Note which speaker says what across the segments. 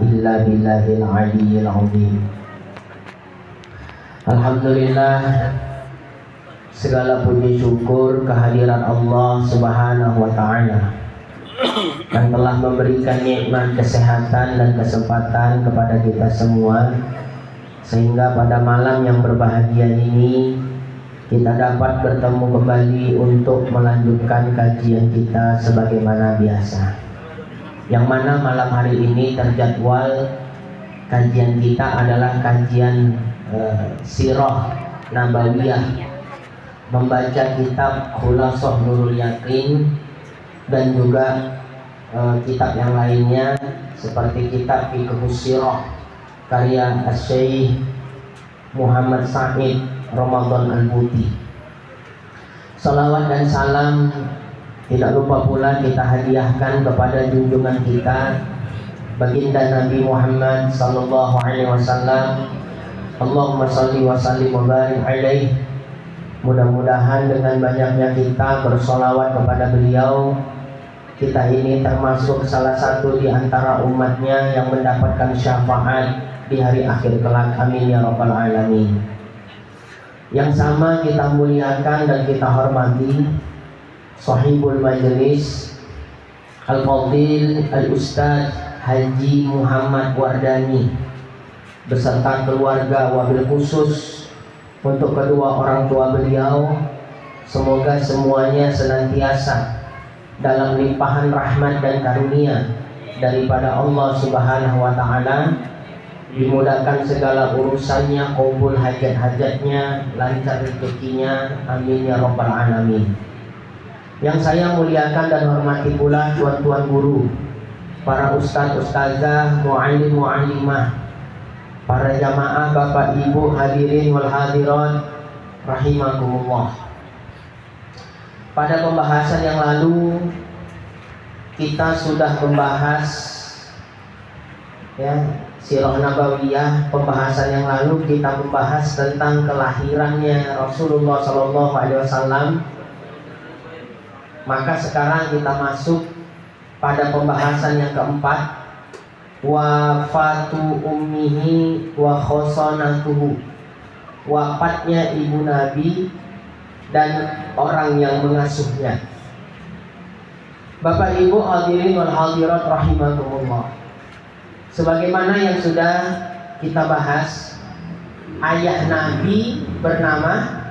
Speaker 1: illa billahil aliyyil azim. Alhamdulillah, segala puji syukur kehadiran Allah Subhanahu wa taala yang telah memberikan nikmat kesehatan dan kesempatan kepada kita semua, sehingga pada malam yang berbahagia ini kita dapat bertemu kembali untuk melanjutkan kajian kita sebagaimana biasa. Yang mana malam hari ini terjadwal kajian kita adalah kajian Sirah Nabawiyah, membaca kitab Khulasah Nurul Yakin dan juga kitab yang lainnya seperti kitab Fiqhus Sirah karya Syekh Muhammad Sa'id Ramadan Al-Buti. Salawat dan salam tidak lupa pula kita hadiahkan kepada junjungan kita baginda Nabi Muhammad sallallahu alaihi wasallam. Allahumma shalli wa sallim wa barik alaihi. Mudah-mudahan dengan banyaknya kita bersolawat kepada beliau, kita ini termasuk salah satu di antara umatnya yang mendapatkan syafaat di hari akhir kelak. Amin ya rabbal alamin. Yang sama kita muliakan dan kita hormati Sahibul Majlis Al-Fadil Al-Ustaz Haji Muhammad Wardani beserta keluarga, wabil khusus untuk kedua orang tua beliau. Semoga semuanya senantiasa dalam limpahan rahmat dan karunia daripada Allah Subhanahu wa taala, dimudahkan segala urusannya, kabul hajat-hajatnya, lancar rezekinya. Amin ya rabbal alamin. Yang saya muliakan dan hormati pula tuan-tuan guru, para ustaz-ustazah, mu'allim mu'allimah, para jamaah, bapak ibu hadirin wal hadirat rahimakumullah. Pada pembahasan yang lalu kita sudah membahas Sirah Nabawiyah. Pembahasan yang lalu kita membahas tentang kelahirannya Rasulullah sallallahu alaihi wasallam. Maka sekarang kita masuk pada pembahasan yang keempat, wafatu ummihi wa khosanatuhu, wafatnya ibu Nabi dan orang yang mengasuhnya. Bapak ibu hadirin wal hadirat rahimakumullah, sebagaimana yang sudah kita bahas, ayah Nabi bernama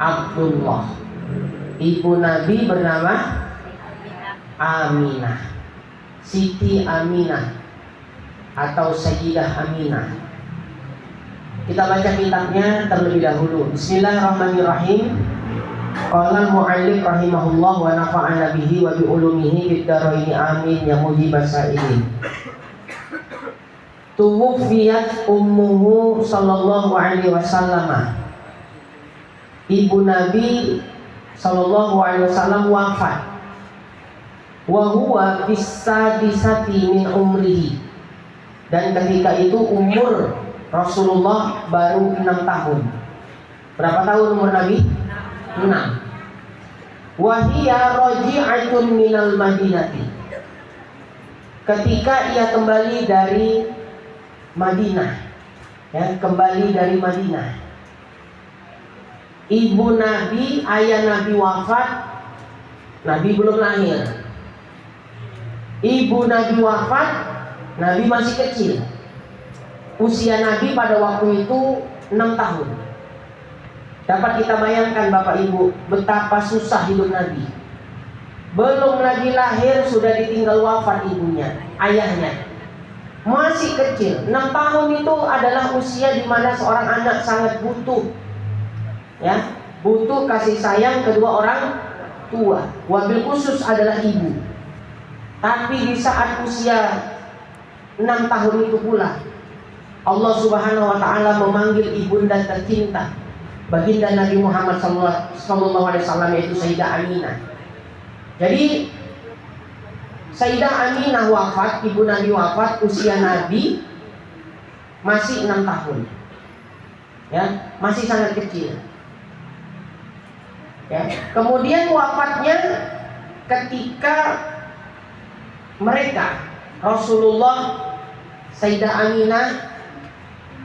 Speaker 1: Abdullah, ibu Nabi bernama Aminah, Siti Aminah atau Sayyidah Aminah. Kita baca kitabnya terlebih dahulu. Bismillahirrahmanirrahim. Qala al-mu'allif rahimahullah wa nafa'ana bihi wa bi ulumihi fid dharaini amin ya mujibas sa'ilin. Tuwufiyat ummuhu sallallahu alaihi wasallam. Ibu Nabi sallallahu alaihi wasallam wafat. Wa huwa bisadisati min umrihi. Dan ketika itu umur Rasulullah baru 6 tahun. Berapa tahun umur Nabi? 6. Wa hiya raji'atun minal Madinati. Ketika ia kembali dari Madinah, kembali dari Madinah. Ibu Nabi, ayah Nabi wafat, Nabi belum lahir. Ibu Nabi wafat, Nabi masih kecil. Usia Nabi pada waktu itu 6 tahun. Dapat kita bayangkan Bapak Ibu betapa susah hidup Nabi. Belum lagi lahir sudah ditinggal wafat ibunya, ayahnya. Masih kecil. 6 tahun itu adalah usia di mana seorang anak sangat butuh, butuh kasih sayang kedua orang tua. Wabil khusus adalah ibu. Tapi di saat usia 6 tahun itu pula Allah Subhanahu wa taala memanggil ibunda tercinta baginda Nabi Muhammad sallallahu alaihi wasallam, yaitu Sayyidah Aminah. Jadi Sayyidah Aminah wafat, ibu Nabi wafat, usia Nabi masih 6 tahun. Masih sangat kecil. Kemudian wafatnya ketika mereka Rasulullah, Sayyidah Aminah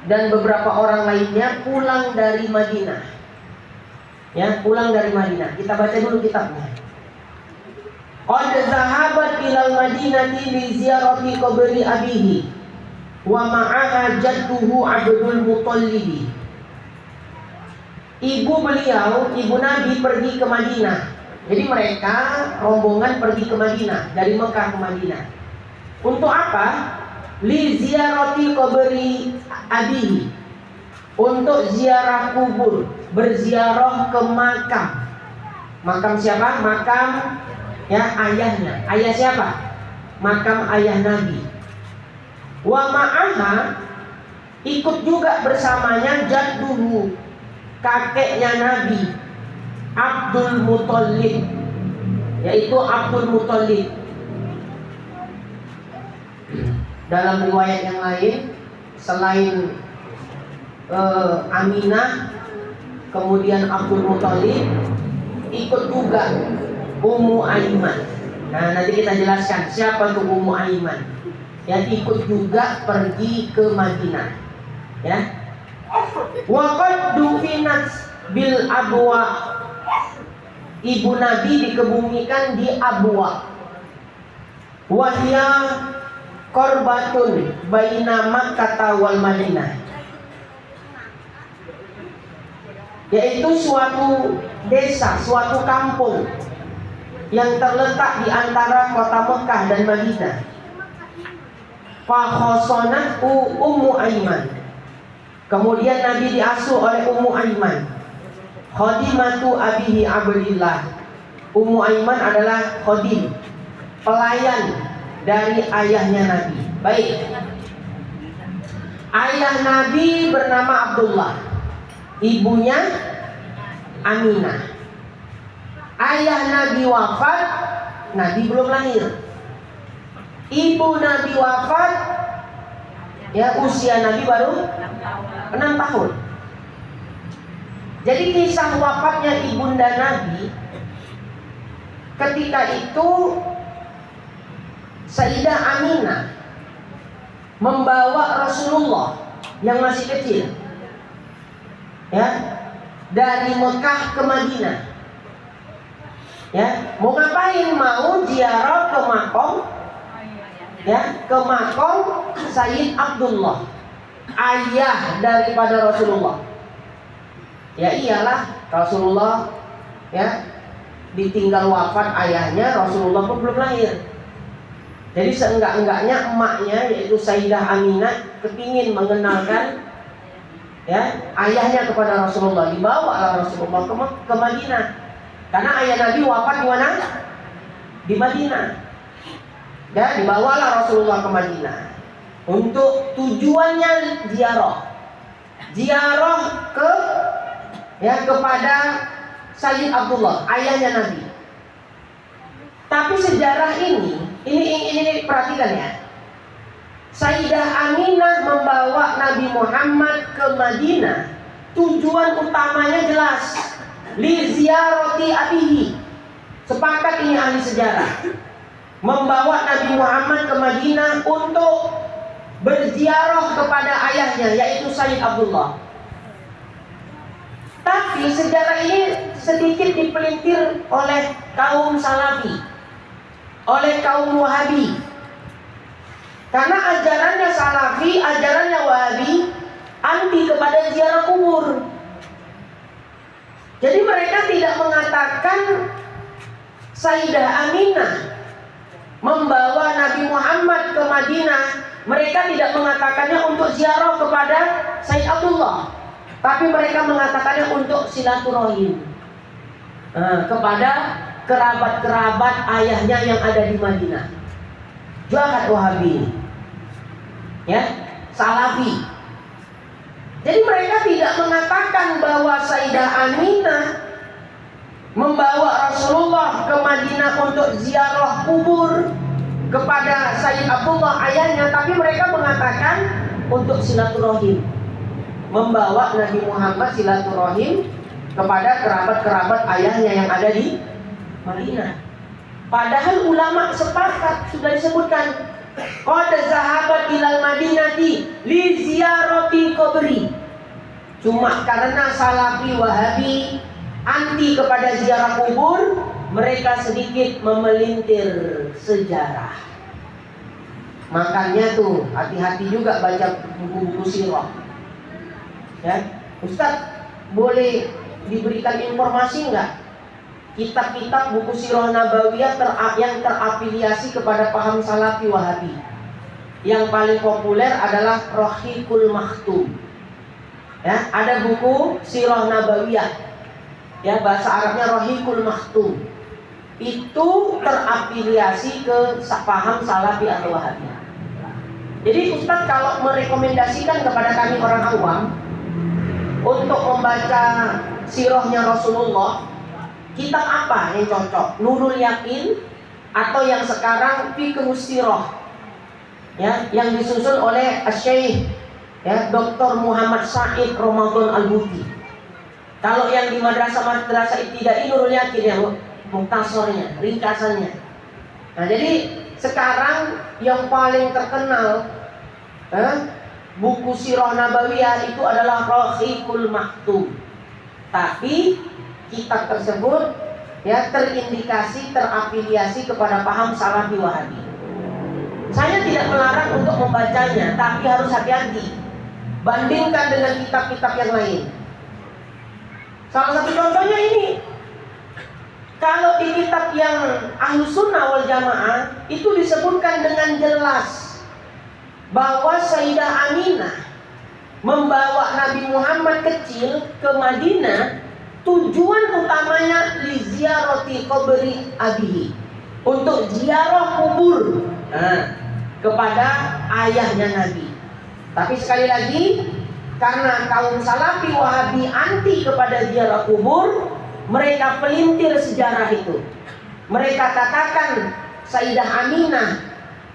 Speaker 1: dan beberapa orang lainnya pulang dari Madinah. Ya, pulang dari Madinah. Kita baca dulu kitabnya. Qad zahabat ilal Madinati li ziyarati qabri abihi wa ma'aha jadduhu Abdul Muttalib. Ibu beliau, ibu Nabi pergi ke Madinah. Jadi mereka rombongan pergi ke Madinah, dari Mekah ke Madinah. Untuk apa? Li ziyarati qabri abihi. Untuk ziarah kubur, berziarah ke makam. Makam siapa? Makam ya ayahnya. Ayah siapa? Makam ayah Nabi. Wa ma'aha, ikut juga bersamanya jadduhu, kakeknya Nabi, Abdul Muttalib, yaitu Abdul Muttalib. Dalam riwayat yang lain, selain Aminah, kemudian Abdul Muttalib, ikut juga Ummu Aiman. Nah, nanti kita jelaskan siapa itu Ummu Aiman yang ikut juga pergi ke Madinah. Ya. Wa qad dufinat bil Abwa. Ibu Nabi dikebumikan di Abwa. Wahya korbatun baina Makkah wal Madinah. Yaitu suatu desa, suatu kampung yang terletak di antara kota Mekah dan Madinah. Fa khosonat Ummu Aiman. Kemudian Nabi diasuh oleh Ummu Aiman, khadimatu abihi Abdillah. Ummu Aiman adalah khadim, pelayan dari ayahnya Nabi. Baik. Ayah Nabi bernama Abdullah, ibunya Aminah. Ayah Nabi wafat, Nabi belum lahir. Ibu Nabi wafat, ya usia Nabi baru 6 tahun. Jadi kisah wafatnya ibunda Nabi, ketika itu Sayyidah Aminah membawa Rasulullah yang masih kecil, ya, dari Mekah ke Madinah. Ya, mau ngapain? Mau ziarah ke makom, ya, ke makom Sayyid Abdullah, ayah daripada Rasulullah. Ya iyalah, Rasulullah ya ditinggal wafat ayahnya, Rasulullah pun belum lahir. Jadi seenggak-enggaknya emaknya, yaitu Sayyidah Aminah, kepingin mengenalkan ya ayahnya kepada Rasulullah. Dibawa Rasulullah ke Madinah, karena ayah Nabi wafat di mana? Di Madinah. Ya, dibawalah Rasulullah ke Madinah untuk tujuannya ziarah ke ya kepada Sayyid Abdullah, ayahnya Nabi. Tapi sejarah ini perhatikan ya. Sayyidah Aminah membawa Nabi Muhammad ke Madinah, tujuan utamanya jelas, li ziyarati abihi. Sepakat ini ahli sejarah. Membawa Nabi Muhammad ke Madinah untuk berziarah kepada ayahnya, yaitu Sayyid Abdullah. Tapi sejarah ini sedikit dipelintir oleh kaum Salafi, oleh kaum Wahabi. Karena ajarannya Salafi, ajarannya Wahabi anti kepada ziarah kubur. Jadi mereka tidak mengatakan Sayyidah Aminah membawa Nabi Muhammad ke Madinah, mereka tidak mengatakannya untuk ziarah kepada Sayyid Abdullah, tapi mereka mengatakannya untuk silaturahim kepada kerabat-kerabat ayahnya yang ada di Madinah. Jahat Wahabi, ya, Salafi. Jadi mereka tidak mengatakan bahwa Sayyidah Aminah membawa Rasulullah ke Madinah untuk ziarah kubur kepada Sayyid Abdullah ayahnya, tapi mereka mengatakan untuk silaturahim, membawa Nabi Muhammad silaturahim kepada kerabat-kerabat ayahnya yang ada di Madinah. Padahal ulama sepakat, sudah disebutkan, Qad zahabat ilal Madinati li ziyarati qabri. Cuma karena Salafi Wahabi anti kepada ziarah kubur, mereka sedikit memelintir sejarah. Makanya tuh hati-hati juga baca buku-buku sirah. Ya, Ustaz, boleh diberikan informasi enggak? Kitab-kitab buku sirah nabawiyah yang terafiliasi kepada paham Salafi Wahabi. Yang paling populer adalah Rahiqul Maktum. Ya, ada buku sirah nabawiyah. Ya, bahasa Arabnya Rahiqul Maktum. Itu terafiliasi ke paham Salafi atau Wahabi. Jadi Ustaz kalau merekomendasikan kepada kami orang awam untuk membaca sirahnya Rasulullah, kitab apa yang cocok? Nurul Yakin atau yang sekarang Fiqhus Sirah, ya, yang disusun oleh Syekh Dr. Muhammad Said Ramadan Al-Buti. Kalau yang di madrasah ibtida'i Nurul Yakin yang muktasornya, ringkasannya. Nah, jadi sekarang yang paling terkenal buku sirah nabawiyah itu adalah Rahiqul Maktum. Tapi kitab tersebut terindikasi terafiliasi kepada paham Salafi Wahabi. Saya tidak melarang untuk membacanya, tapi harus hati-hati. Bandingkan dengan kitab-kitab yang lain. Salah satu contohnya ini. Kalau di kitab yang Ahlus Sunnah wal Jamaah itu disebutkan dengan jelas bahwa Sayyidah Aminah membawa Nabi Muhammad kecil ke Madinah. Tujuan utamanya li ziyarati qabri abihi, untuk ziarah kubur kepada ayahnya Nabi. Tapi sekali lagi, karena kaum Salafi Wahabi anti kepada ziarah kubur, mereka pelintir sejarah itu. Mereka katakan Sayyidah Aminah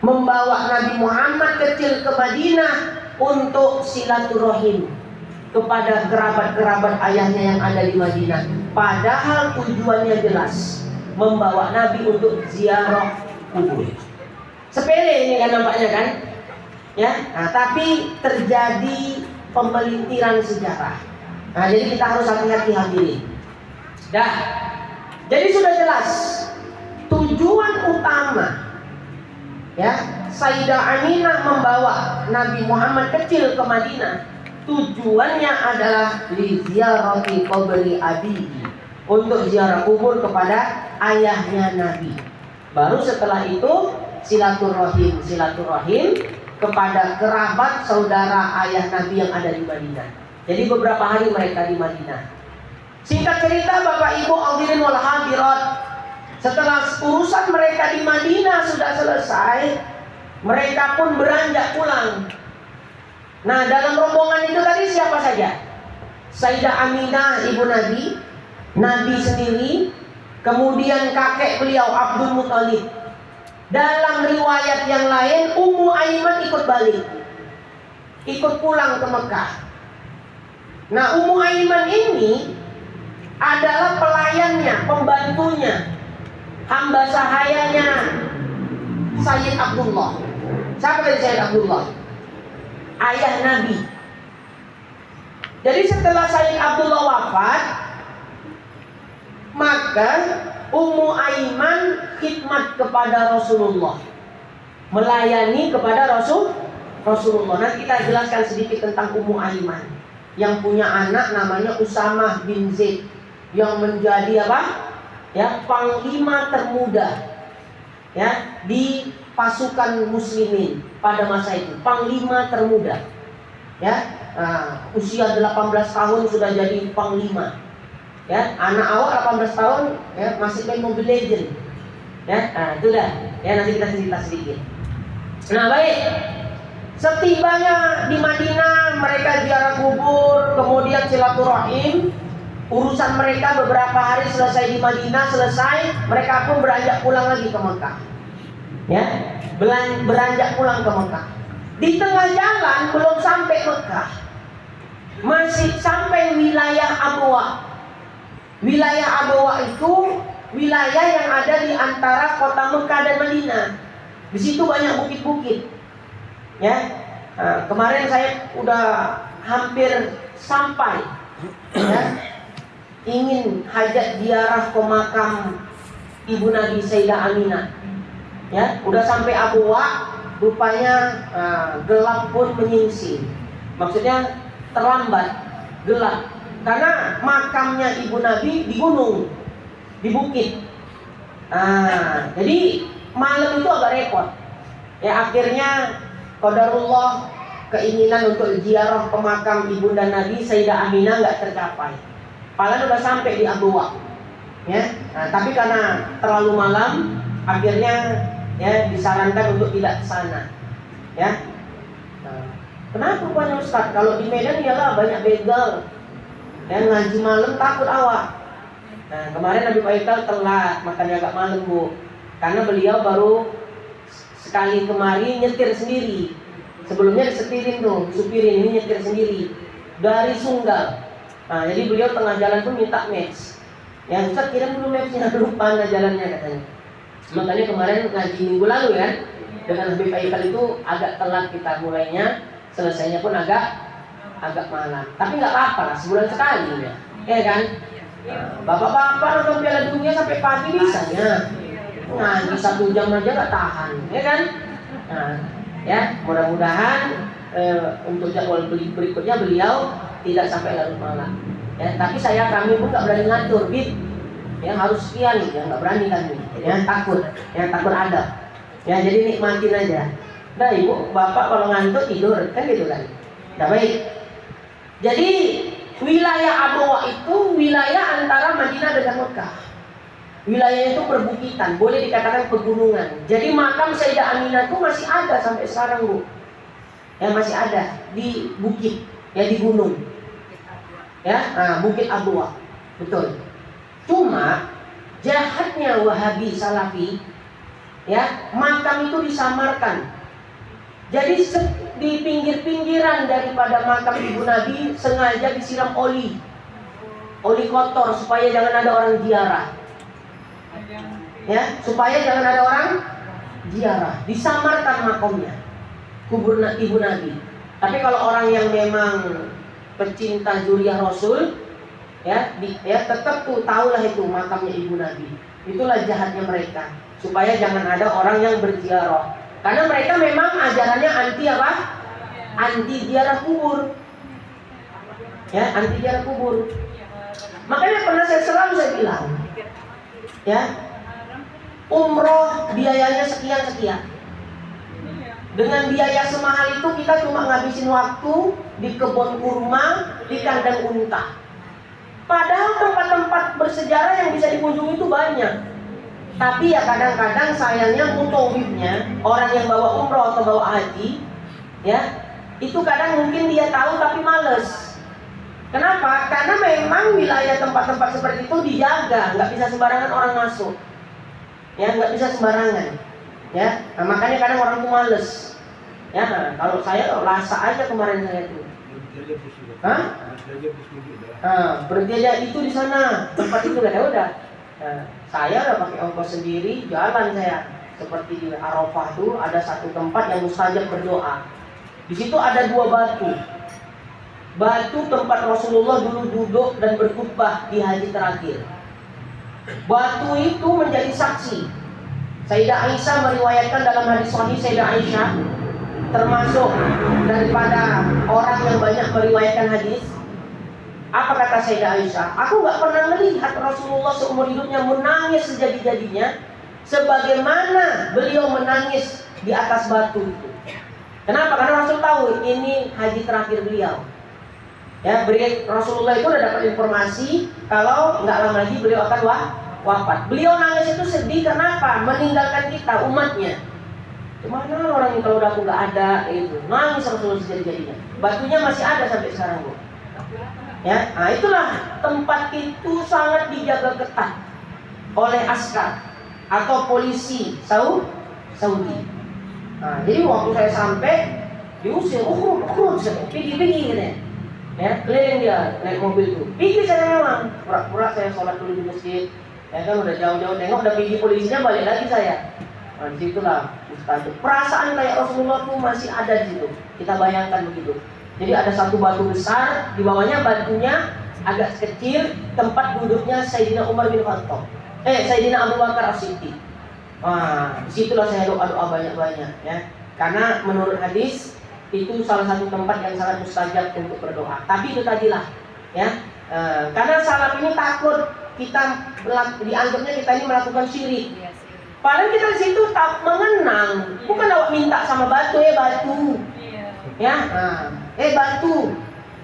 Speaker 1: membawa Nabi Muhammad kecil ke Madinah untuk silaturahim kepada kerabat-kerabat ayahnya yang ada di Madinah. Padahal tujuannya jelas, membawa Nabi untuk ziarah kubur. Sepele ini kan nampaknya kan? Ya, nah, tapi terjadi pemelintiran sejarah. Nah, jadi kita harus hati-hati hadirin. Dah. Jadi sudah jelas tujuan utama Sayyidah Aminah membawa Nabi Muhammad kecil ke Madinah. Tujuannya adalah li ziyarati qabri abihi, untuk ziarah kubur kepada ayahnya Nabi. Baru setelah itu silaturahim kepada kerabat saudara ayah Nabi yang ada di Madinah. Jadi beberapa hari mereka di Madinah. Singkat cerita Bapak Ibu hadirin wal hadirat, setelah urusan mereka di Madinah sudah selesai, mereka pun beranjak pulang. Nah, dalam rombongan itu tadi siapa saja? Sayyidah Aminah ibu Nabi, Nabi sendiri, kemudian kakek beliau Abdul Muthalib. Dalam riwayat yang lain, Ummu Aiman ikut balik, ikut pulang ke Mekah. Nah, Ummu Aiman ini adalah pelayannya, pembantunya, hamba sahayanya Sayyid Abdullah. Siapa dari Sayyid Abdullah? Ayah Nabi. Jadi setelah Sayyid Abdullah wafat, maka Ummu Aiman khidmat kepada Rasulullah, melayani kepada Rasulullah. Nanti kita jelaskan sedikit tentang Ummu Aiman yang punya anak namanya Usamah bin Zaid, yang menjadi panglima termuda di pasukan muslimin pada masa itu, panglima termuda. Usia 18 tahun sudah jadi panglima. Anak awal 18 tahun masih main Mobile Legend. Itu dah. Nanti kita cerita sedikit. Nah, baik. Setibanya di Madinah, mereka ziarah kubur, kemudian silaturahim. Urusan mereka beberapa hari selesai di Madinah, mereka pun beranjak pulang lagi ke Mekah. Beranjak pulang ke Mekah. Di tengah jalan belum sampai Mekah, masih sampai wilayah Abwa. Wilayah Abwa itu wilayah yang ada di antara kota Mekah dan Madinah. Di situ banyak bukit-bukit. Ya, kemarin saya udah hampir sampai, ya, ingin hajat ziarah ke makam Ibu Nabi Sayyidah Aminah. Ya, udah sampai Abwa, rupanya gelap pun menyingsing. Maksudnya terlambat, gelap. Karena makamnya Ibu Nabi di gunung, di bukit. Jadi malam itu agak repot. Ya, akhirnya qadarullah, keinginan untuk ziarah ke makam Ibunda Nabi Sayyidah Aminah nggak tercapai. Padahal udah sampai di Abwa. Ya, tapi karena terlalu malam, akhirnya ya disarankan untuk tidak ke sana. Ya. Kenapa Pak Ustaz? Kalau di Medan ialah banyak begal. Ya, ngaji malam takut awak. Kemarin Nabi Faisal telat, makanya agak malam Bu. Karena beliau baru sekali kemari nyetir sendiri. Sebelumnya disetirin tuh, supirin, ini nyetir sendiri dari Sunggal. Jadi beliau tengah jalan pun minta maps. Ya Ustaz kirim dulu mapsnya, lupa jalannya katanya. Makanya kemarin ngaji minggu lalu kan, dengan Habib Faisal itu agak telat kita mulainya, selesainya pun agak malam. Tapi nggak apa-apa lah, sebulan sekali ya kan. Bapak-bapak nonton Piala Dunia sampai pagi bisanya. Ngaji 1 jam aja nggak tahan, ya kan? Ya mudah-mudahan untuk jadwal berikutnya beliau tidak sampai larut malam. Ya, tapi kami pun nggak berani ngatur, Bib. Ya harus sekian, ya nggak berani kami. Ya takut ada. Ya jadi nikmatin aja. Nah ibu, bapak kalau ngantuk tidur, kan gitu kan? Nah baik. Jadi wilayah Abwa itu wilayah antara Madinah dengan Mekah. Wilayahnya itu perbukitan, boleh dikatakan pegunungan. Jadi makam Sayyidah Aminah itu masih ada sampai sekarang Bu. Ya masih ada di bukit, ya di gunung. Ya, Bukit Abwa. Betul. Cuma jahatnya Wahabi Salafi, ya, makam itu disamarkan. Jadi di pinggir-pinggiran daripada makam Ibu Nabi sengaja disiram oli kotor supaya jangan ada orang ziarah. Ya, supaya jangan ada orang ziarah. Disamarkan makamnya, kubur Ibu Nabi. Tapi kalau orang yang memang pecinta zuriyah Rasul, ya tetap tuh tahulah itu makamnya Ibu Nabi. Itulah jahatnya mereka, supaya jangan ada orang yang berziarah. Karena mereka memang ajarannya anti apa? Anti ziarah kubur. Ya, anti ziarah kubur. Makanya pernah selalu saya bilang, ya, umroh biayanya sekian. Dengan biaya semahal itu kita cuma ngabisin waktu di kebun kurma, di kandang unta. Padahal tempat-tempat bersejarah yang bisa dikunjungi itu banyak. Tapi ya kadang-kadang sayangnya mutawifnya, orang yang bawa umroh atau bawa haji, ya, itu kadang mungkin dia tahu tapi males. Kenapa? Karena memang wilayah tempat-tempat seperti itu dijaga, nggak bisa sembarangan orang masuk. Ya, nggak bisa sembarangan. Ya, makanya kadang orang tuh males. Ya, kalau saya lasa aja kemarin saya tuh. Berhenti aja itu di sana, tempat itu udah. Saya udah pakai ongkos sendiri, jalan saya. Seperti di Arafah tuh ada satu tempat yang mustajab berdoa. Di situ ada 2 batu. Batu tempat Rasulullah dulu duduk dan berkhutbah di haji terakhir. Batu itu menjadi saksi. Sayyidah Aisyah meriwayatkan dalam hadis sahih Sayyidah Aisyah, termasuk daripada orang yang banyak meriwayatkan hadis. Apa kata Sayyidah Aisyah? Aku nggak pernah melihat Rasulullah seumur hidupnya menangis sejadi-jadinya sebagaimana beliau menangis di atas batu itu. Kenapa? Karena Rasul tahu ini haji terakhir beliau. Ya, Rasulullah itu udah dapat informasi kalau nggak lama lagi beliau akan wafat. Beliau nangis itu sedih kenapa? Meninggalkan kita umatnya. Gimana orang yang kalau udah aku nggak ada itu nangis Rasulullah sejadi-jadinya. Batunya masih ada sampai sekarang Bu. Ya, itulah tempat itu sangat dijaga ketat oleh askar atau polisi Saudi. Jadi waktu saya sampai diusir, pergi gitu ya, keliling dia naik mobil tuh. Pergi saya memang, pura-pura saya sholat dulu di masjid. Ya kan udah jauh-jauh tengok udah pergi polisinya balik lagi saya. Nah, disitulah mustajab. Perasaan kayak Rasulullah tuh masih ada di situ. Kita bayangkan begitu. Jadi ada satu batu besar, di bawahnya batunya agak kecil, tempat duduknya Sayyidina Umar bin Khattab. Sayyidina Abu Bakar As-Siddiq. Wah, disitulah saya doa-doa banyak-banyak ya. Karena menurut hadis itu salah satu tempat yang sangat mustajab untuk berdoa. Tapi itu tadilah ya. Karena salaf ini takut kita dianggapnya kita ini melakukan syirik. Padahal kita di situ tak mengenang, bukan awak minta sama batu, batu, ya, batu,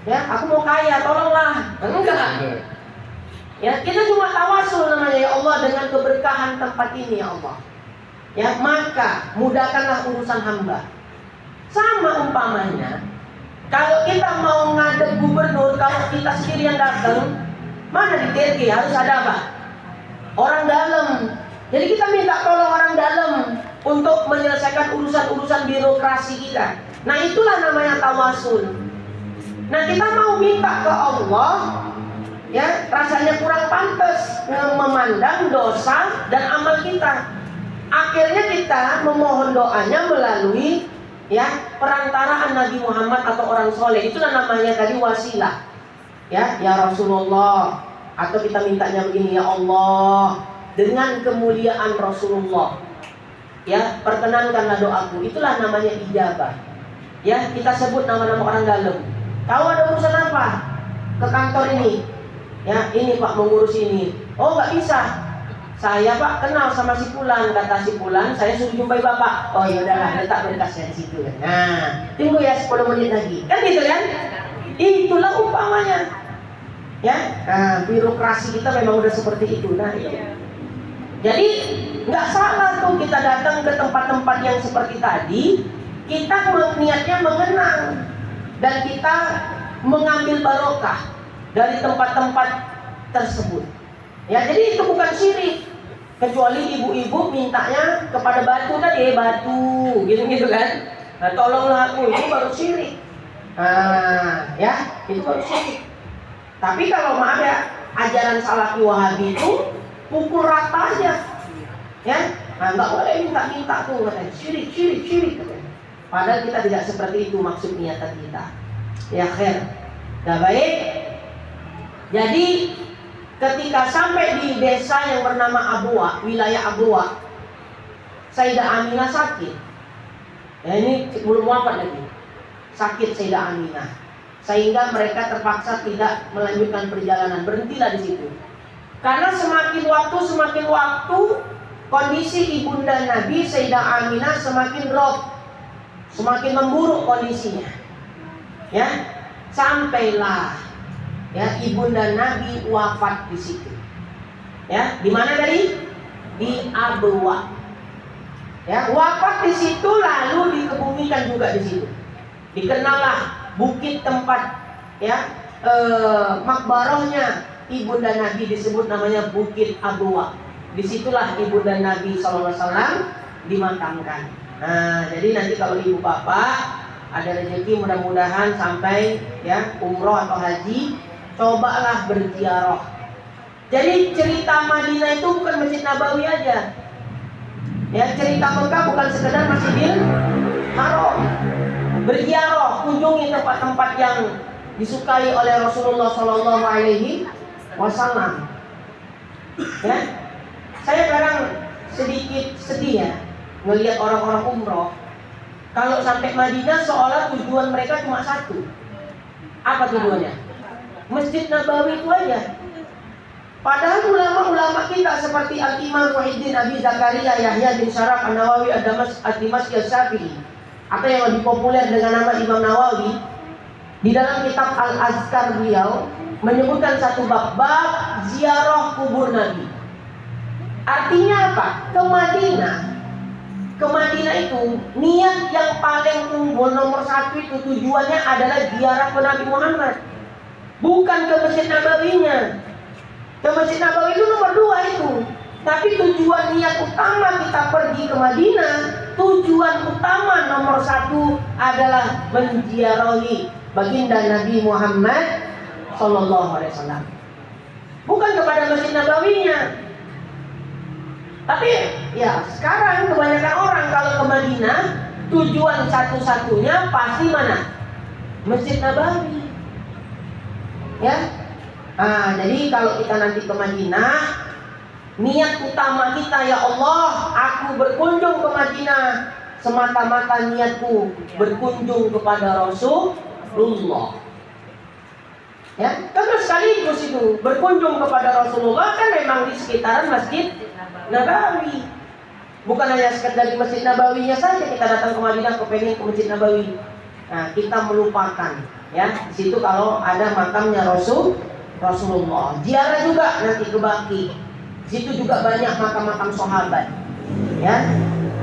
Speaker 1: ya, aku mau kaya, tolonglah, enggak. Ya, kita cuma tawasul namanya, ya Allah, dengan keberkahan tempat ini, ya Allah. Ya, maka mudahkanlah urusan hamba. Sama umpamanya, kalau kita mau ngadep gubernur, kalau kita sendiri yang datang, mana di TRG harus ada apa? Orang dalam. Jadi kita minta tolong orang dalam untuk menyelesaikan urusan-urusan birokrasi kita. Nah, itulah namanya tawasul. Nah, kita mau minta ke Allah, ya, rasanya kurang pantas memandang dosa dan amal kita. Akhirnya kita memohon doanya melalui ya perantaraan Nabi Muhammad atau orang soleh. Itulah namanya tadi wasilah. Ya Rasulullah, atau kita mintanya begini, ya Allah, dengan kemuliaan Rasulullah, ya perkenankanlah doaku. Itulah namanya ijabah. Ya, kita sebut nama-nama orang dalam. Kau ada urusan apa ke kantor ini? Ya, ini Pak mengurus ini. Oh, nggak bisa. Saya Pak kenal sama si Fulan, kata si Fulan, saya suruh jumpai Bapak. Oh ya udahlah, letak berkasnya di situ. Nah, tunggu ya 10 menit lagi. Kan gitu kan? Itulah umpamanya. Ya, birokrasi kita memang udah seperti itu. Nah, itu. Jadi nggak salah tuh kita datang ke tempat-tempat yang seperti tadi. Kita niatnya mengenang dan kita mengambil barokah dari tempat-tempat tersebut. Ya, jadi itu bukan syirik. Kecuali ibu-ibu mintanya kepada batu tadi, batu, gitu-gitu kan. Nah, tolonglah aku, itu baru syirik. Ya, itu baru syirik. Tapi kalau maaf ya, ajaran Salafi Wahabi itu pukul rata aja, ya. Nah, nggak boleh minta-minta tuh, katanya syirik, katanya. Padahal kita tidak seperti itu maksud niatan kita. Ya khair. Nah, baik. Jadi ketika sampai di desa yang bernama Abwa, wilayah Abwa, Sayyidah Aminah sakit. Ya, ini belum wafat lagi. Sakit Sayyidah Aminah. Sehingga mereka terpaksa tidak melanjutkan perjalanan, berhentilah di situ. Karena semakin waktu kondisi ibunda Nabi Sayyidah Aminah semakin drop, semakin memburuk kondisinya. Ya, sampailah ya ibunda Nabi wafat di situ. Ya, di mana tadi? Di Abwa. Ya, wafat di situ lalu dikebumikan juga di situ. Dikenallah bukit tempat ya makbarohnya ibunda Nabi disebut namanya Bukit Abwa. Disitulah ibunda Nabi SAW dimakamkan. Nah, jadi nanti kalau ibu bapak ada rezeki mudah-mudahan sampai ya umroh atau haji, cobalah berziarah. Jadi cerita Madinah itu bukan Masjid Nabawi aja. Ya, cerita Mekah bukan sekedar Masjidil Haram. Berziarah, kunjungi tempat-tempat yang disukai oleh Rasulullah SAW. Ya, saya kadang sedikit sedih ya melihat orang-orang umroh. Kalau sampai Madinah seolah tujuan mereka cuma satu. Apa tujuannya? Masjid Nabawi itu aja. Padahal ulama-ulama kita seperti Al-Imam Muhyiddin Abi Zakaria Yahya bin Syaraf An-Nawawi Ad-Dimashqi Asy-Syafi'i, atau yang lebih populer dengan nama Imam Nawawi, di dalam kitab Al-Azkar beliau menyebutkan satu bab ziarah kubur Nabi. Artinya apa? Ke Madinah itu niat yang paling unggul nomor satu itu tujuannya adalah ziarah ke Nabi Muhammad, bukan ke Masjid Nabawinya. Ke Masjid Nabawi itu nomor 2 itu. Tapi tujuan niat utama kita pergi ke Madinah, tujuan utama nomor 1 adalah menziarahi baginda Nabi Muhammad SAW. Bukan kepada Masjid Nabawinya. Tapi ya sekarang kebanyakan orang kalau ke Madinah tujuan satu-satunya pasti mana? Masjid Nabawi. Ya. Jadi kalau kita nanti ke Madinah, niat utama kita, ya Allah, aku berkunjung ke Madinah semata-mata niatku berkunjung kepada Rasulullah. Ya, terus sekaligus itu berkunjung kepada Rasulullah kan memang di sekitaran Masjid Nabawi. Bukan hanya sekedar di Masjid Nabawinya saja kita datang ke Madinah kepengen ke Masjid Nabawi. Nah, kita melupakan ya di situ kalau ada makamnya Rasulullah. Ziarah juga nanti ke Baqi. Di situ juga banyak makam-makam sahabat. Ya,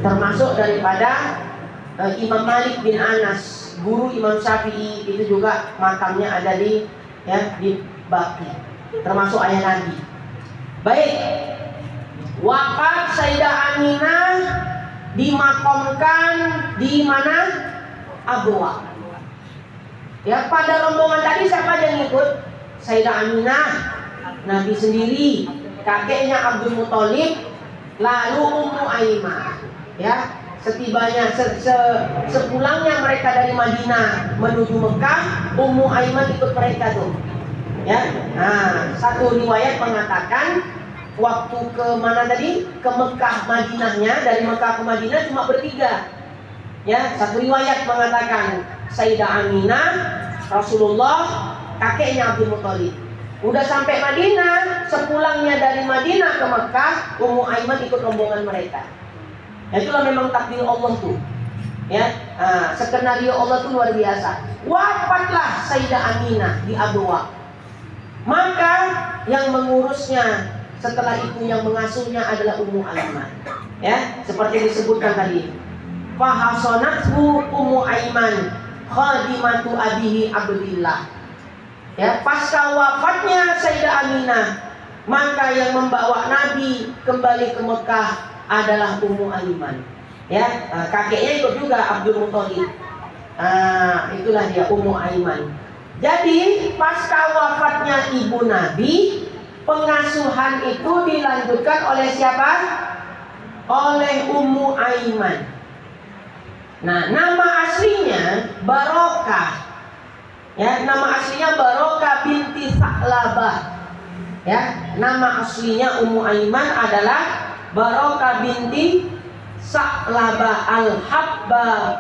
Speaker 1: termasuk daripada Imam Malik bin Anas, guru Imam Syafi'i, itu juga makamnya ada di Baqi, termasuk ayah Nabi. Baik, wafat Sayyidah Aminah dimakamkan di mana? Abwa. Ya, pada rombongan tadi siapa yang ikut? Sayyidah Aminah, Nabi sendiri, kakeknya Abdul Muthalib, lalu Ummu Aiman. Ya, setibanya sepulangnya mereka dari Madinah menuju Mekah, Ummu Aiman ikut mereka tuh. Ya. Nah, satu riwayat mengatakan waktu ke mana tadi? Ke Mekah Madinahnya, dari Mekah ke Madinah cuma bertiga. Ya, satu riwayat mengatakan Sayyidah Aminah, Rasulullah, kakeknya Abdul Muthalib. Udah sampai Madinah, sepulangnya dari Madinah ke Mekah, Ummu Aiman ikut rombongan mereka. Itulah memang takdir Allah tuh. Ya, skenario Allah tuh luar biasa. Wafatlah Sayyidah Aminah di Abwa. Maka yang mengurusnya setelah itu, yang mengasuhnya adalah Ummu Aiman. Ya, seperti disebutkan tadi. Fahasonathu Ummu Aiman khadimatu abihi Abdillah. Ya, pasca wafatnya Sayyidah Aminah, maka yang membawa Nabi kembali ke Mekah adalah Ummu Aiman. Ya, kakeknya ikut juga Abdul Muthalib. Itulah dia Ummu Aiman. Jadi pasca wafatnya ibu Nabi, pengasuhan itu dilanjutkan oleh siapa? Oleh Ummu Aiman. Nah, nama aslinya Barokah. Ya, nama aslinya Barokah binti Sa'labah. Ya, nama aslinya Ummu Aiman adalah Barokah binti Sa'labah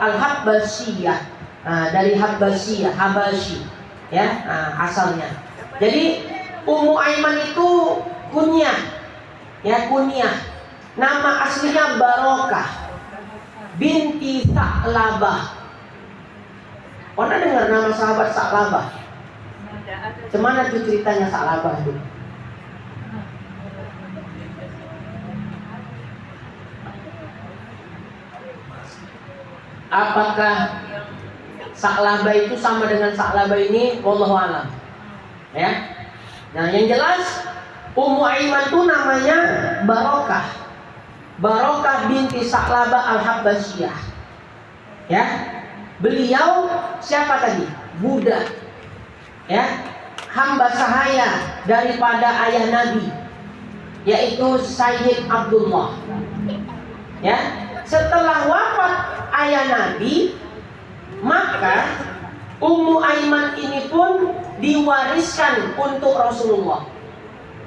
Speaker 1: al-Habbasiyah. Dari Habbasiyah, Habasyi. Ya, asalnya. Jadi Ummu Aiman itu kunyah. Ya, kunyah. Nama aslinya Barokah binti Sa'labah. Pernah dengar nama sahabat Sa'labah? Gimana tuh ceritanya Sa'labah itu? Apakah Sa'labah itu sama dengan Sa'labah ini? Wallahu a'lam. Ya. Nah, yang jelas Ummu Aiman itu namanya Barokah. Barokah binti Sa'labah al-Habbasiyah. Ya. Beliau siapa tadi? Budak. Ya. Hamba sahaya daripada ayah Nabi, yaitu Sayyid Abdullah. Ya. Setelah wafat ayah Nabi, maka Ummu Aiman ini pun diwariskan untuk Rasulullah.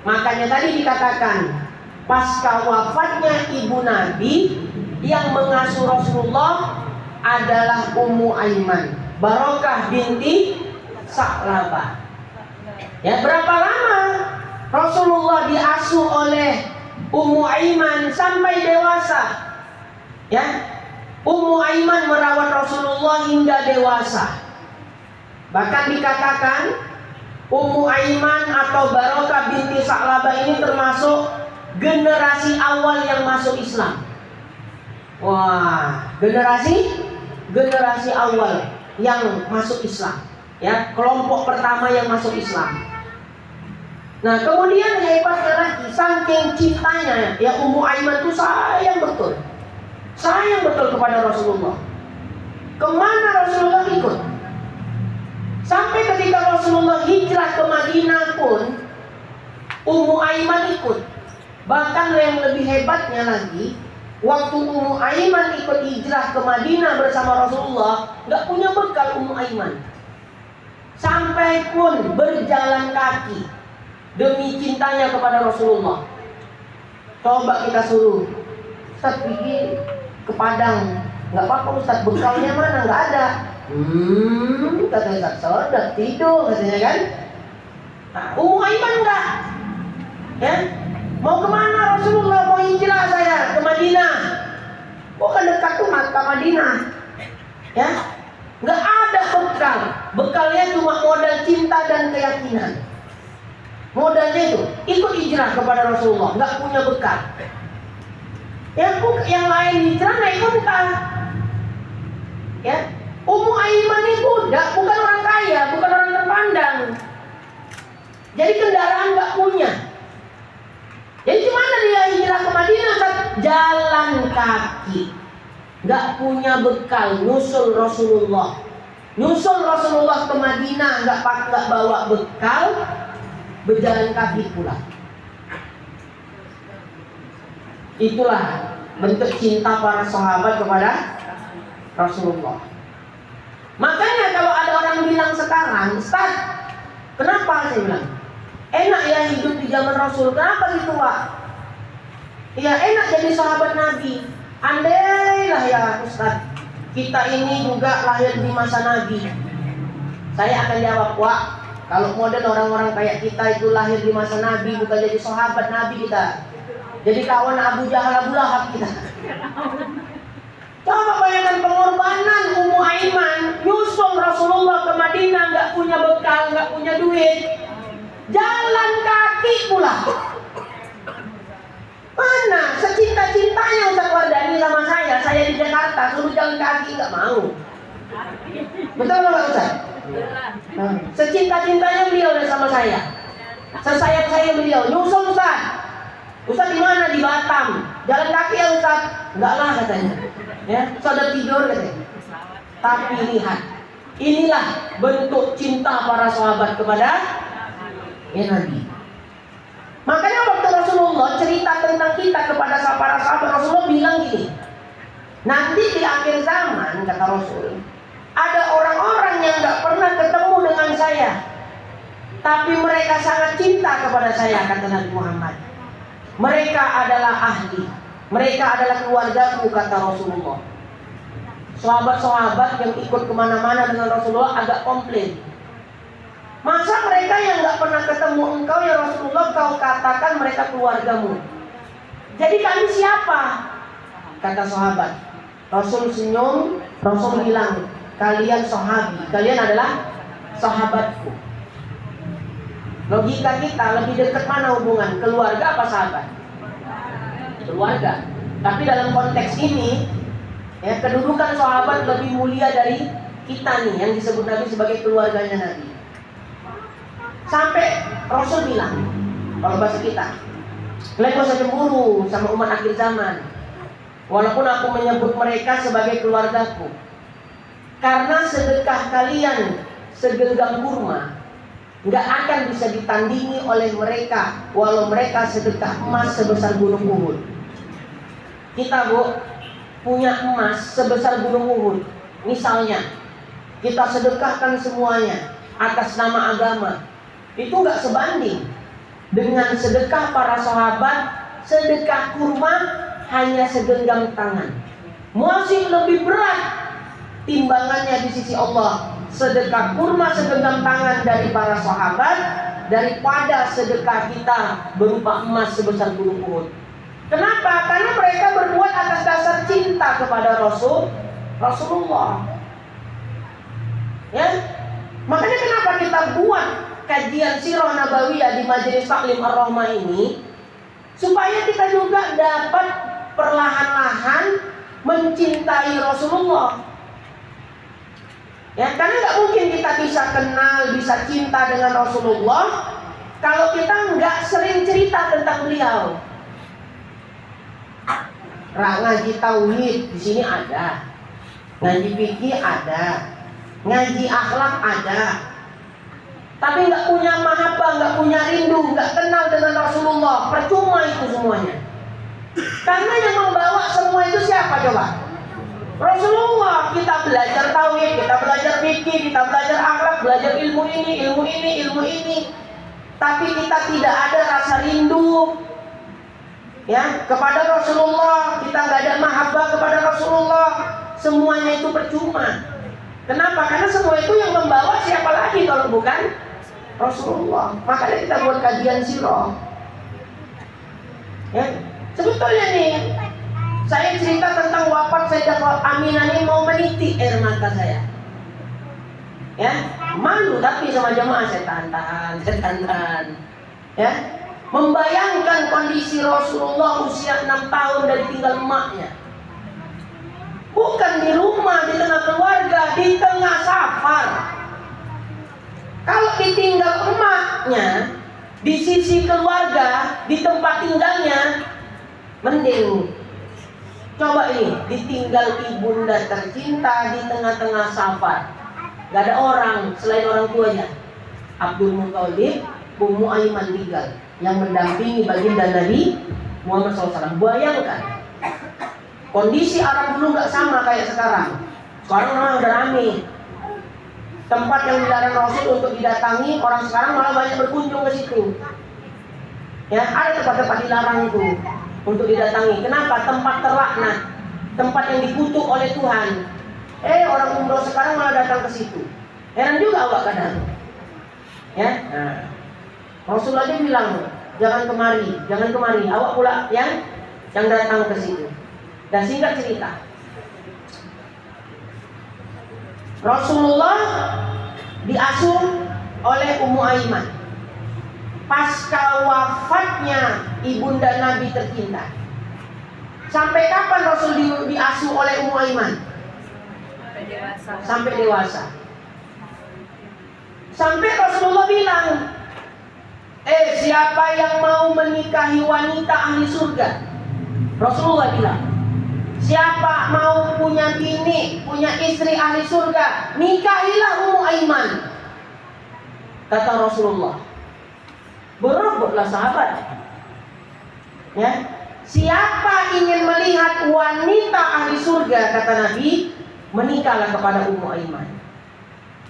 Speaker 1: Makanya tadi dikatakan pasca wafatnya ibu Nabi, yang mengasuh Rasulullah adalah Ummu Aiman, Barokah binti Sa'labah. Ya, berapa lama Rasulullah diasuh oleh Ummu Aiman sampai dewasa? Ya, Ummu Aiman merawat Rasulullah hingga dewasa. Bahkan dikatakan Ummu Aiman atau Barokah binti Sa'labah ini termasuk generasi awal yang masuk Islam. Wah, generasi awal yang masuk Islam. Ya, kelompok pertama yang masuk Islam. Nah, kemudian hebatnya lagi, saking cintanya ya Ummu Aiman itu sayang betul kepada Rasulullah. Kemana Rasulullah ikut? Sampai ketika Rasulullah hijrah ke Madinah pun Ummu Aiman ikut. Bahkan yang lebih hebatnya lagi, waktu Ummu Aiman ikut hijrah ke Madinah bersama Rasulullah, nggak punya bekal Ummu Aiman. Sampai pun berjalan kaki demi cintanya kepada Rasulullah. Coba kita suruh, Ustaz pergi ke Padang, nggak apa-apa Ustaz, bekalnya mana? Nggak ada. Kata Ustaz, sudah tidur katanya kan. Nah, Ummu Aiman enggak. Ya, mau kemana Rasulullah? Mau hijrah saya ke Madinah. Bukan dekat tuh ke Madinah. Ya, nggak ada bekal. Bekalnya cuma modal cinta dan keyakinan. Modalnya itu ikut hijrah kepada Rasulullah, nggak punya bekal. Yang lain hijrah naik unta. Ya, Ummu Aiman ini budak, bukan orang kaya, bukan orang terpandang. Jadi kendaraan nggak punya. Jadi gimana dia hijrah ke Madinah? Jalan kaki, nggak punya bekal, nyusul Rasulullah. Nyusul Rasulullah ke Madinah nggak bawa bekal, berjalan kaki pula. Itulah bentuk cinta para sahabat kepada Rasulullah. Makanya kalau ada orang bilang sekarang, Ustaz, kenapa? Saya bilang, enak ya hidup di zaman Rasul. Kenapa gitu Pak? Ya enak jadi sahabat Nabi. Andailah ya Ustaz, kita ini juga lahir di masa Nabi. Saya akan jawab, Wak, kalau model orang-orang kayak kita itu lahir di masa Nabi, bukan jadi sahabat Nabi kita. Jadi kawan Abu Jahal, Abu Lahab kita. Coba bayangkan pengorbanan Ummu Aiman nyusul Rasulullah ke Madinah, nggak punya bekal, nggak punya duit, jalan kaki pula. Mana secinta-cintanya Ustaz Wardani sama saya di Jakarta suruh jalan kaki nggak mau. Betul nggak Ustaz? Secinta-cintanya beliau sama saya, sesayang saya beliau nyusul Ustaz. Ustaz di mana? Di Batam. Jalan kaki ya Ustaz? Enggak lah katanya. Ya, sudah tidur katanya. Tapi lihat, inilah bentuk cinta para sahabat kepada Nabi. Makanya waktu Rasulullah cerita tentang kita kepada para sahabat, Rasulullah bilang gini, nanti di akhir zaman kata Rasul, ada orang-orang yang enggak pernah ketemu dengan saya, tapi mereka sangat cinta kepada saya, kata Nabi Muhammad. Mereka adalah ahli, mereka adalah keluargaku, kata Rasulullah. Sahabat-sahabat yang ikut kemana-mana dengan Rasulullah agak komplain. Masa mereka yang gak pernah ketemu engkau ya Rasulullah, kau katakan mereka keluargamu? Jadi kami siapa? Kata sahabat. Rasul senyum, Rasul bilang, kalian sahabi, kalian adalah sahabatku. Logika kita lebih dekat mana hubungan? Keluarga apa sahabat? Keluarga. Tapi dalam konteks ini, ya, kedudukan sahabat lebih mulia dari kita nih, yang disebut Nabi sebagai keluarganya Nabi. Sampai Rasul bilang, kalau bahasa kita, kalian gak usah cemburu sama umat akhir zaman, walaupun aku menyebut mereka sebagai keluargaku, karena sedekah kalian segenggam kurma nggak akan bisa ditandingi oleh mereka, walau mereka sedekah emas sebesar gunung Uhud. Kita punya emas sebesar gunung Uhud, misalnya kita sedekahkan semuanya atas nama agama, itu nggak sebanding dengan sedekah para sahabat. Sedekah kurma hanya segenggam tangan, masih lebih berat timbangannya di sisi Allah sedekah kurma segenggam tangan dari para sahabat daripada sedekah kita berupa emas sebesar gunung Uhud. Kenapa? Karena mereka berbuat atas dasar cinta kepada Rasulullah. Ya, makanya kenapa kita buat kajian Sirah Nabawiyah di Majelis Taklim Ar-Rahmah ini, supaya kita juga dapat perlahan-lahan mencintai Rasulullah. Ya, karena nggak mungkin kita bisa kenal, bisa cinta dengan Rasulullah kalau kita nggak sering cerita tentang beliau. Ngaji tauhid di sini ada, ngaji fikih ada, ngaji akhlak ada. tapi nggak punya mahabbah, nggak punya rindu, nggak kenal dengan Rasulullah, percuma itu semuanya. Karena yang membawa semua itu siapa coba? Rasulullah. Kita belajar tauhid, kita belajar fikih, kita belajar akhlak, belajar ilmu ini. Tapi kita tidak ada rasa rindu ya kepada Rasulullah, kita nggak ada mahabbah kepada Rasulullah, semuanya itu percuma. Kenapa? Karena semua itu yang membawa siapa lagi kalau bukan Rasulullah. Makanya kita buat kajian sirah. Ya, sebetulnya nih saya cerita tentang wafat Sayyidah Aminah ini mau meniti air mata saya. Ya, malu tapi sama jamaah saya tahan. Ya, membayangkan kondisi Rasulullah usia 6 tahun dan tinggal emaknya. Bukan di rumah, di tengah keluarga, di tengah safar. Kalau ditinggal emaknya, di sisi keluarga, di tempat tinggalnya, mending. Coba ini, ditinggal ibunda tercinta di tengah-tengah safar. Gak ada orang selain orang tuanya. Abdul Muthalib, Ummu Aiman tinggal, yang mendampingi baginda Nabi Muhammad SAW. Bayangkan, kondisi Arab dulu gak sama kayak sekarang. Sekarang memang udah rame. Tempat yang dilarang Rasul untuk didatangi, orang sekarang malah banyak berkunjung ke situ. Ya, ada tempat-tempat dilarang itu untuk didatangi. Kenapa? Tempat terlaknat, tempat yang dikutuk oleh Tuhan. Orang umroh sekarang malah datang ke situ. Heran juga awak kadang. Ya, nah, Rasul aja bilang, jangan kemari. Awak pula yang datang ke situ. Dan singkat cerita, Rasulullah diasuh oleh Ummu Aiman pasca wafatnya ibunda Nabi tercinta. Sampai kapan Rasul diasuh oleh Ummu Aiman? Sampai dewasa. Sampai Rasulullah bilang, siapa yang mau menikahi wanita ahli surga? Rasulullah bilang, siapa mau punya bini, punya istri ahli surga, nikahilah Ummu Aiman. Kata Rasulullah. Berebutlah sahabat. Ya, siapa ingin melihat wanita ahli surga, kata Nabi, menikahlah kepada Ummu Aiman.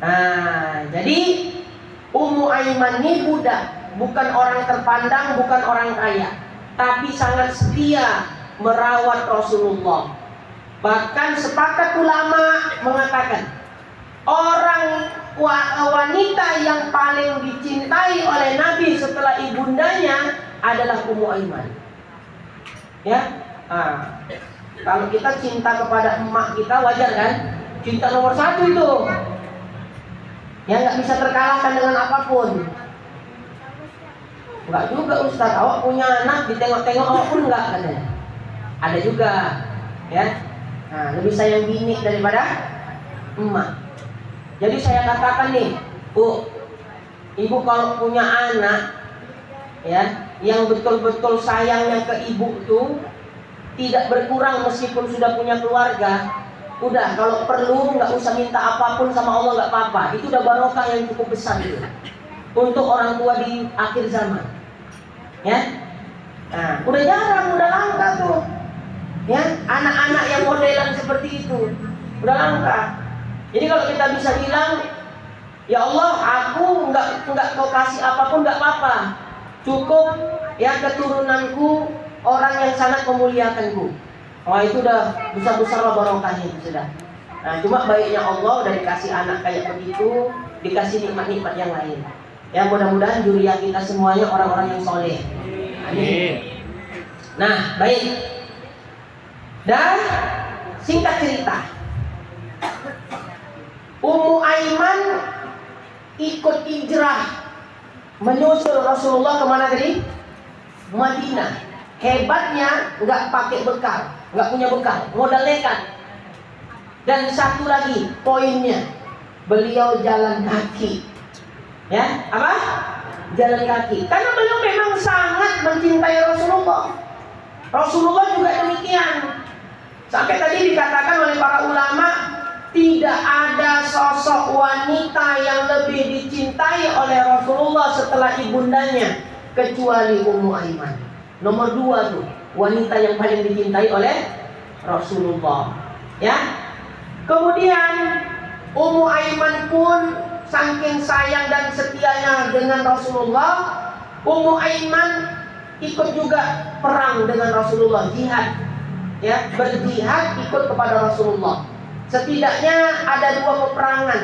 Speaker 1: Nah, jadi Ummu Aiman ini budak, bukan orang terpandang, bukan orang kaya, tapi sangat setia merawat Rasulullah. Bahkan sepakat ulama mengatakan, orang wanita yang paling dicintai oleh Nabi setelah ibundanya adalah Ummu Aiman. Ya, kalau kita cinta kepada emak kita wajar kan? Cinta nomor 1 itu, ya nggak bisa terkalahkan dengan apapun. Enggak juga Ustaz, awak punya anak ditengok-tengok awak pun enggak katanya. Ada juga, ya. Nah, lebih sayang bini daripada emak. Jadi saya katakan nih, Bu, ibu kalau punya anak, ya, yang betul-betul sayangnya ke ibu tuh tidak berkurang meskipun sudah punya keluarga. Udah, kalau perlu nggak usah minta apapun sama Allah, nggak apa-apa. Itu udah barokah yang cukup besar gitu untuk orang tua di akhir zaman. Ya, nah, udah jarang, udah langka tuh. Ya, anak-anak yang modelan seperti itu udah langka. Jadi kalau kita bisa bilang, ya Allah, aku nggak kau kasih apapun nggak apa-apa, cukup ya keturunanku orang yang sangat memuliakanku. Oh, itu udah besar-besar lah barokahnya itu sudah. Nah, cuma baiknya Allah udah dikasih anak kayak begitu, dikasih nikmat-nikmat yang lain. Ya, mudah-mudahan juriah kita semuanya orang-orang yang soleh. Amin. Nah, baik. Dan singkat cerita, Ummu Aiman ikut hijrah menyusul Rasulullah kemana tadi? Madinah. Hebatnya nggak pakai bekal, nggak punya bekal, modal nekat. Dan satu lagi poinnya, beliau jalan kaki. Ya, apa? Jalan kaki. Karena beliau memang sangat mencintai Rasulullah. Rasulullah juga demikian. Sampai tadi dikatakan oleh para ulama, tidak ada sosok wanita yang lebih dicintai oleh Rasulullah setelah ibundanya kecuali Ummu Aiman. Nomor 2 tuh wanita yang paling dicintai oleh Rasulullah. Ya. Kemudian Ummu Aiman pun saking sayang dan setianya dengan Rasulullah, Ummu Aiman ikut juga perang dengan Rasulullah, jihad. Ya, berjihad ikut kepada Rasulullah. Setidaknya ada 2 peperangan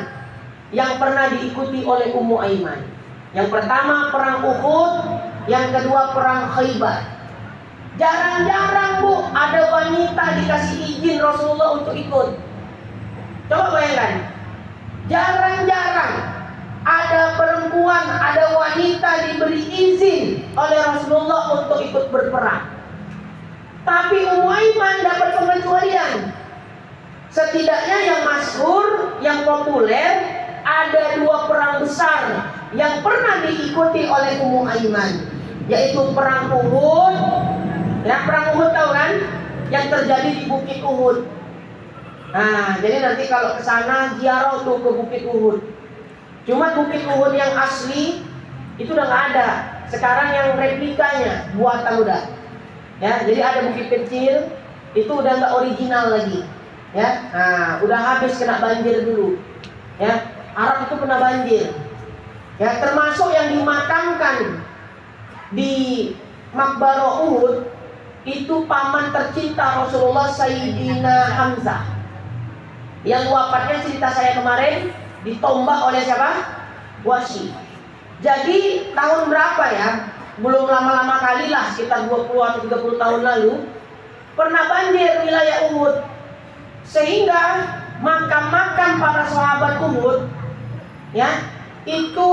Speaker 1: yang pernah diikuti oleh Ummu Aiman. Yang pertama perang Uhud, yang kedua perang Khaybar. Jarang-jarang Bu ada wanita dikasih izin Rasulullah untuk ikut. Coba bayangkan, jarang-jarang ada perempuan, ada wanita diberi izin oleh Rasulullah untuk ikut berperang. Tapi Ummu Aiman dapat pengecualian. Setidaknya yang masyhur, yang populer, ada 2 perang besar yang pernah diikuti oleh Ummu Aiman, yaitu perang Uhud. Ya, perang Uhud tahu kan? Yang terjadi di Bukit Uhud. Nah, jadi nanti kalau ke sana ziarah tuh ke Bukit Uhud. Cuma Bukit Uhud yang asli itu udah nggak ada. Sekarang yang replikanya buatan udah. Ya, jadi ada bukit kecil itu udah nggak original lagi. Ya, nah udah habis kena banjir dulu. Ya, Arab itu pernah banjir. Ya, termasuk yang dimakamkan di Maqbarah Uhud itu paman tercinta Rasulullah Sayyidina Hamzah. Yang wafatnya cerita saya kemarin ditombak oleh siapa? Wahsy. Jadi tahun berapa ya? Belum lama-lama kali lah, sekitar 20 atau 30 tahun lalu pernah banjir wilayah Uhud. Sehingga makam-makam para sahabat Uhud ya, itu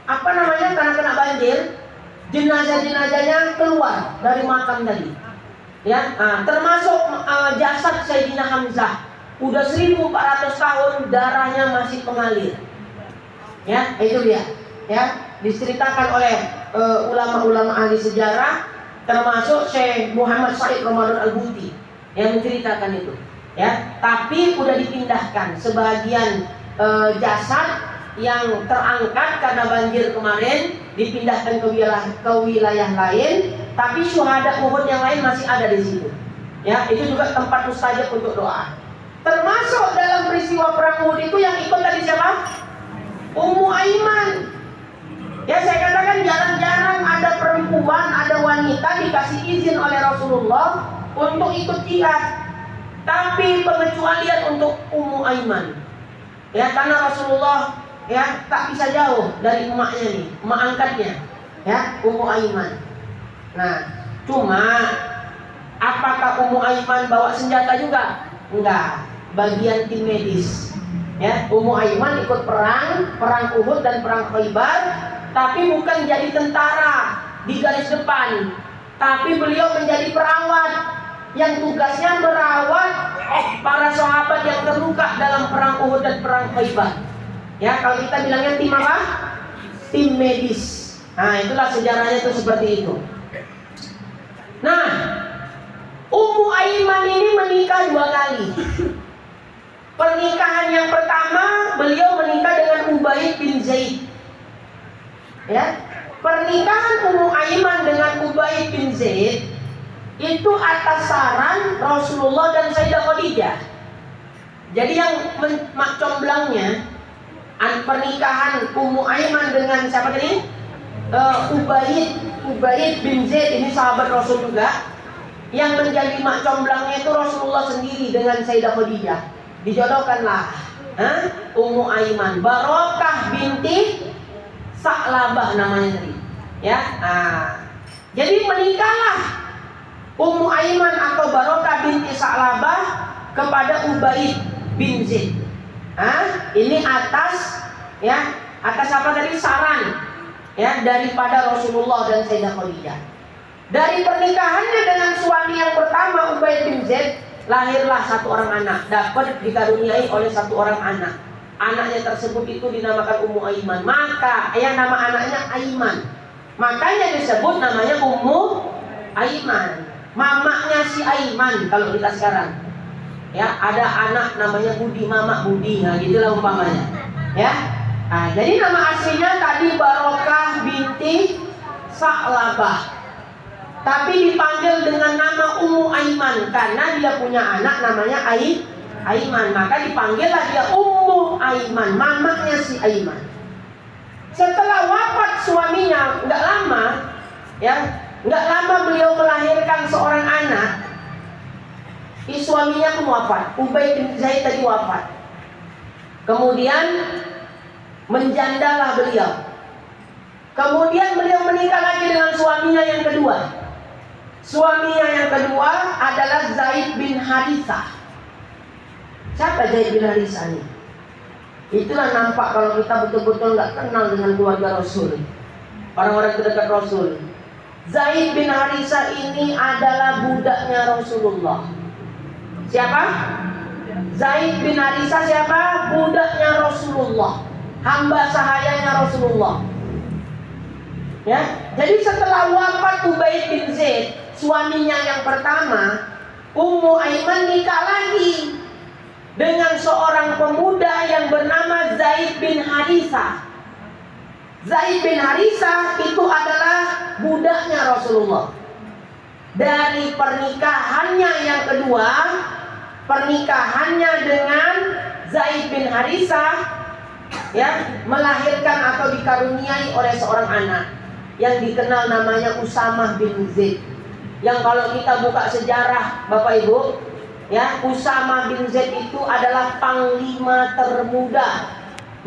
Speaker 1: karena kena banjir, jenazah-jenazahnya keluar dari makam tadi. Ya, termasuk jasad Sayyidina Hamzah. Udah 1400 tahun darahnya masih mengalir. Ya, itu dia. Ya, diceritakan oleh ulama-ulama ahli sejarah, termasuk Syekh Muhammad Said Ramadan Al-Buti yang menceritakan itu. Ya, tapi udah dipindahkan sebagian jasad yang terangkat karena banjir kemarin dipindahkan ke wilayah lain, tapi syuhada Uhud yang lain masih ada di situ. Ya, itu juga tempat mustajab untuk doa. Termasuk dalam peristiwa perang Uhud itu yang ikut tadi siapa? Ummu Aiman. Ya, saya katakan jarang-jarang ada perempuan, ada wanita dikasih izin oleh Rasulullah untuk ikut jihad. Tapi pengecualian untuk Ummu Aiman. Ya, karena Rasulullah ya tak bisa jauh dari emaknya nih, emak angkatnya. Ya, Ummu Aiman. Nah, cuma apakah Ummu Aiman bawa senjata juga? Enggak, bagian tim medis. Ya, Ummu Aiman ikut perang Uhud dan perang Khaybar, tapi bukan jadi tentara di garis depan, tapi beliau menjadi perawat yang tugasnya merawat para sahabat yang terluka dalam perang Uhud dan perang Khaybar. Ya, kalau kita bilangnya tim apa? Tim medis. Nah, itulah sejarahnya itu seperti itu. Nah, Ummu Aiman ini menikah 2 kali. Pernikahan yang pertama beliau menikah dengan Ubaid bin Zaid. Ya, pernikahan Ummu Aiman dengan Ubaid bin Zaid itu atas saran Rasulullah dan Sayyidah Khadijah. Jadi yang comblangnya pernikahan Ummu Aiman dengan siapa tadi? Ubaid bin Zaid, ini sahabat Rasul juga. Yang menjadi mak comblangnya itu Rasulullah sendiri dengan Sayyidah Khadijah. Dijodohkanlah Ummu Aiman, Barokah binti Sa'labah namanya tadi. Ya, jadi menikahlah Ummu Aiman atau Barokah binti Sa'labah kepada Ubaid bin Zaid. Ini atas apa tadi? Saran ya daripada Rasulullah dan Sayyidah Khadijah. Dari pernikahannya dengan suami yang pertama Ubaid bin Zaid lahirlah 1 orang anak, dapat dikaruniai oleh 1 orang anak. Anaknya tersebut itu dinamakan Ummu Aiman. Maka yang nama anaknya Aiman, makanya disebut namanya Ummu Aiman. Mamanya si Aiman kalau kita sekarang. Ya, ada anak namanya Budi, mama Budi. Nah, gitulah umpamanya. Ya. Jadi nama aslinya tadi Barokah binti Sa'labah, tapi dipanggil dengan nama Ummu Aiman karena dia punya anak namanya Aiman, maka dipanggillah dia Ummu Aiman, mamanya si Aiman. Setelah wafat suaminya, nggak lama beliau melahirkan seorang anak. Suaminya pun wafat, Ubay bin Zaid tadi wafat. Kemudian menjandalah beliau. Kemudian beliau menikah lagi dengan suaminya yang kedua. Suaminya yang kedua adalah Zaid bin Harithah. Siapa Zaid bin Harithah ini? Itulah nampak kalau kita betul-betul nggak kenal dengan keluarga Rasul, orang-orang terdekat Rasul. Zaid bin Harithah ini adalah budaknya Rasulullah. Siapa? Zaid bin Harithah siapa? Budaknya Rasulullah, hamba sahayanya Rasulullah. Ya, jadi setelah wafat Ubaid bin Zaid, suaminya yang pertama, Ummu Aiman nikah lagi dengan seorang pemuda yang bernama Zaid bin Harithah. Zaid bin Harithah itu adalah budaknya Rasulullah. Dari pernikahannya yang kedua, pernikahannya dengan Zaid bin Harithah, ya, melahirkan atau dikaruniai oleh seorang anak yang dikenal namanya Usamah bin Zaid. Yang kalau kita buka sejarah Bapak Ibu, ya, Usamah bin Zaid itu adalah panglima termuda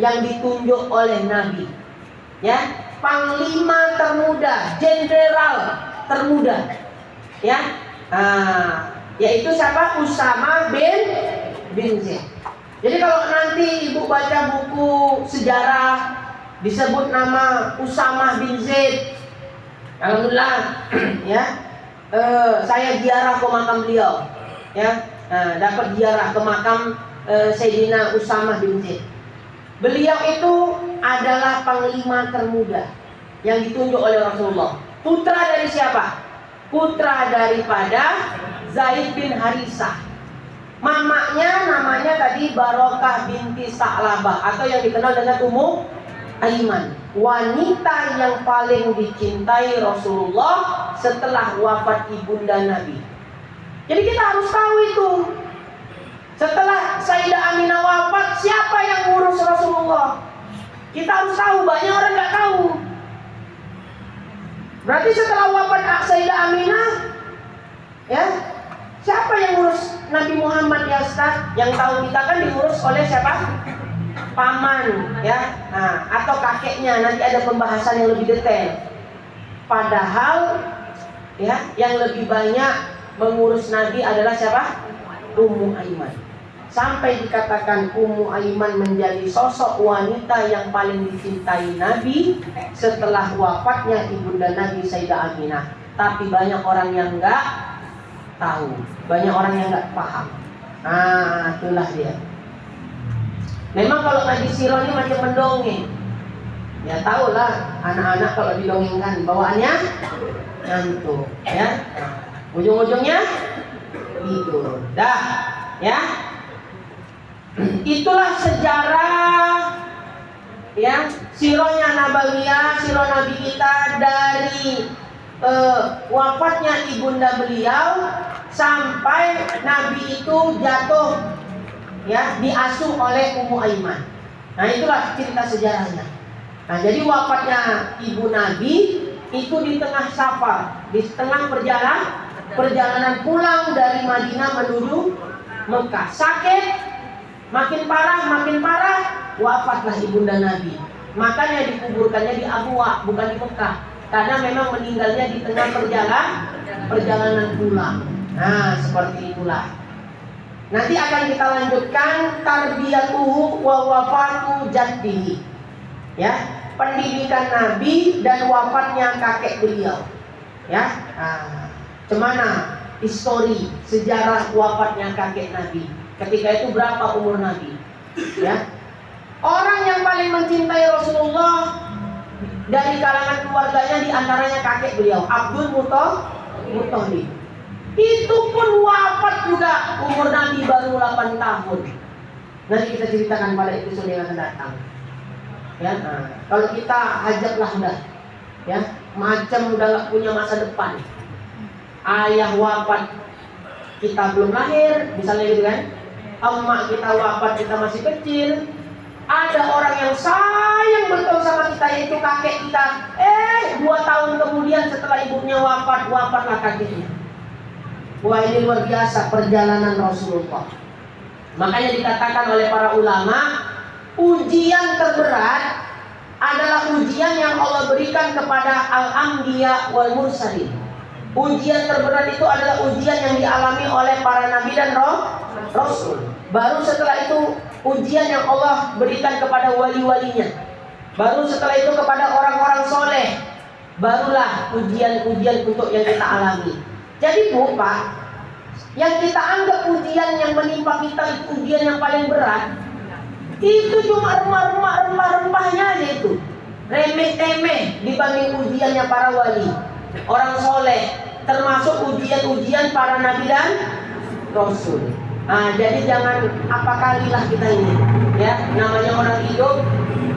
Speaker 1: yang ditunjuk oleh Nabi. Ya, panglima termuda, jenderal termuda. Ya, yaitu siapa? Usamah bin Zaid. Jadi kalau nanti ibu baca buku sejarah disebut nama Usamah bin Zaid, alhamdulillah, ya, saya ziarah ke makam beliau, ya, dapat ziarah ke makam Sayyidina Usamah bin Zaid. Beliau itu adalah panglima termuda yang ditunjuk oleh Rasulullah. Putra dari siapa? Putra daripada Zaid bin Harithah. Mamanya namanya tadi Barokah binti Sa'labah atau yang dikenal dengan Ummu Aiman, wanita yang paling dicintai Rasulullah setelah wafat ibunda Nabi. Jadi kita harus tahu itu. Setelah Sayyidah Aminah wafat, siapa yang ngurus Rasulullah? Kita harus tahu, banyak orang nggak tahu. Berarti setelah wafat Sayyidah Aminah, ya, siapa yang ngurus Nabi Muhammad, ya Ustaz? Yang tahu kita kan diurus oleh siapa? Paman, ya, atau kakeknya. Nanti ada pembahasan yang lebih detail. Padahal, ya, yang lebih banyak mengurus Nabi adalah siapa? Ummu Aiman. Sampai dikatakan Ummu Aiman menjadi sosok wanita yang paling dicintai Nabi setelah wafatnya ibunda Nabi Sayyidah Aminah. Tapi banyak orang yang enggak tahu, banyak orang yang enggak paham. Itulah dia. Memang kalau ngaji sirah ini macam mendongeng. Ya tahulah anak-anak kalau didongengkan bawaannya ngantuk, ya. Ujung-ujungnya tidur. Dah, ya. Itulah sejarah, ya, sirahnya Nabawiyah, sirah Nabi kita dari wafatnya ibunda beliau sampai Nabi itu jatuh, ya, diasuh oleh Ummu Aiman. Nah, itulah cerita sejarahnya. Nah, jadi wafatnya ibu Nabi itu di tengah safar, di tengah perjalanan pulang dari Madinah menuju Mekah. Sakit, makin parah, wafatlah ibunda Nabi. Makanya dikuburkannya di Abwa, bukan di Mekah, karena memang meninggalnya di tengah perjalanan pulang. Nah, seperti itulah. Nanti akan kita lanjutkan tarbiyatuhu wa wafatu jaddihi, ya, pendidikan Nabi dan wafatnya kakek beliau, ya. Cemana histori sejarah wafatnya kakek Nabi. Ketika itu berapa umur Nabi, ya. Orang yang paling mencintai Rasulullah dari kalangan keluarganya diantaranya kakek beliau, Abdul Muthalib. Itu pun wafat juga umur Nabi baru 8 tahun. Nanti kita ceritakan pada episode yang akan datang. Ya, nah, kalau kita ajaklah udah, ya, macam udah gak punya masa depan. Ayah wafat, kita belum lahir, misalnya gitu kan. Emak kita wafat, kita masih kecil. Ada orang yang sayang betul sama kita, yaitu kakek kita. 2 tahun kemudian setelah ibunya wafat, wafatlah kakeknya. Wah, ini luar biasa perjalanan Rasulullah. Makanya dikatakan oleh para ulama, ujian terberat adalah ujian yang Allah berikan kepada al-anbiya wal mursalin. Ujian terberat itu adalah ujian yang dialami oleh para nabi dan rasul. Baru setelah itu ujian yang Allah berikan kepada wali-walinya. Baru setelah itu kepada orang-orang soleh. Barulah ujian-ujian untuk yang kita alami. Jadi Bu, Pak, yang kita anggap ujian yang menimpa kita itu ujian yang paling berat, itu cuma rempah-rempahnya aja itu. Remeh-temeh dibanding ujiannya para wali, orang soleh, termasuk ujian-ujian para nabi dan rasul. Nah, jadi jangan apa kalilah kita ini, ya, namanya orang hidup,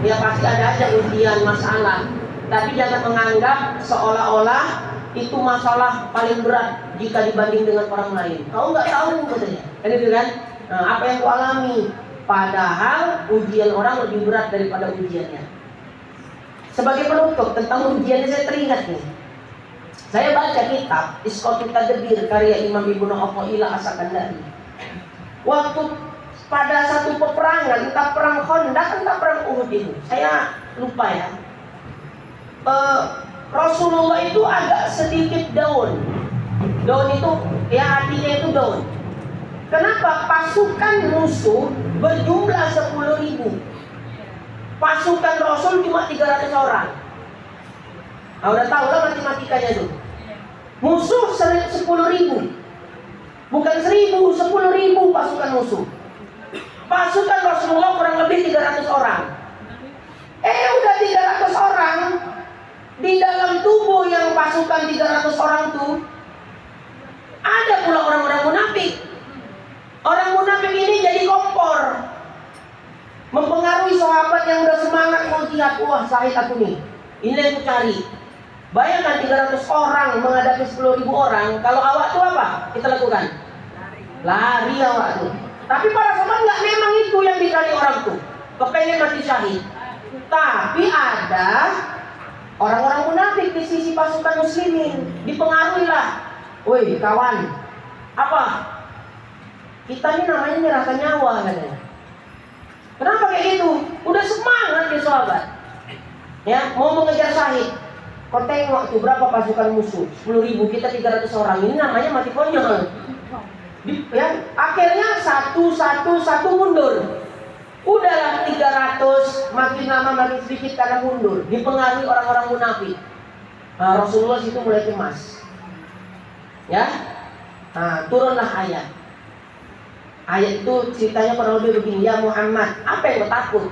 Speaker 1: ya pasti ada aja ujian, masalah. Tapi jangan menganggap seolah-olah itu masalah paling berat jika dibanding dengan orang lain. Kau nggak tahu katanya, kan itu kan? Nah, apa yang kau alami? Padahal ujian orang lebih berat daripada ujiannya. Sebagai penutup tentang ujiannya, saya teringat nih. Saya baca kitab Isqatul Tadbir karya Imam Ibnu Athaillah As-Sakandari. Waktu pada satu peperangan, entah perang Khandaq, entah perang Uhud itu, saya lupa ya. Rasulullah itu agak sedikit down. Down itu ya artinya itu down. Kenapa? Pasukan musuh berjumlah 10.000. Pasukan Rasul cuma 300 orang. Nah, udah tahu lah matematikanya tuh. Musuh 10.000. Bukan 1.000, 10.000 pasukan musuh. Pasukan Rasulullah kurang lebih 300 orang. Udah 300 orang. Di dalam tubuh yang pasukan 300 orang tuh ada pula orang-orang munafik. Orang munafik ini jadi kompor, mempengaruhi sahabat yang udah semangat mau jihad. Wah, Sahid aku nih, ini yang aku cari. Bayangkan 300 orang menghadapi 10.000 orang. Kalau awak tuh apa kita lakukan? Lari awak tuh. Tapi para sahabat nggak, memang itu yang dicari orang tuh, kepengen mati syahid. Tapi ada orang-orang munafik di sisi pasukan muslimin, dipengaruhi lah. Woi kawan, apa? Kita ini namanya menyerahkan nyawa katanya. Kenapa kayak gitu? Udah semangat ya sahabat, ya mau mengejar syahid. Kau tengok tuh berapa pasukan musuh, 10.000, kita 300 orang. Ini namanya mati konyol. Ya, akhirnya satu mundur. Udahlah 300, makin lama makin sedikit karena mundur, dipengaruhi orang-orang munafik. Nah, Rasulullah situ mulai cemas. Ya, nah, turunlah ayat. Ayat itu ceritanya kurang lebih begini, ya Muhammad, apa yang kau takut?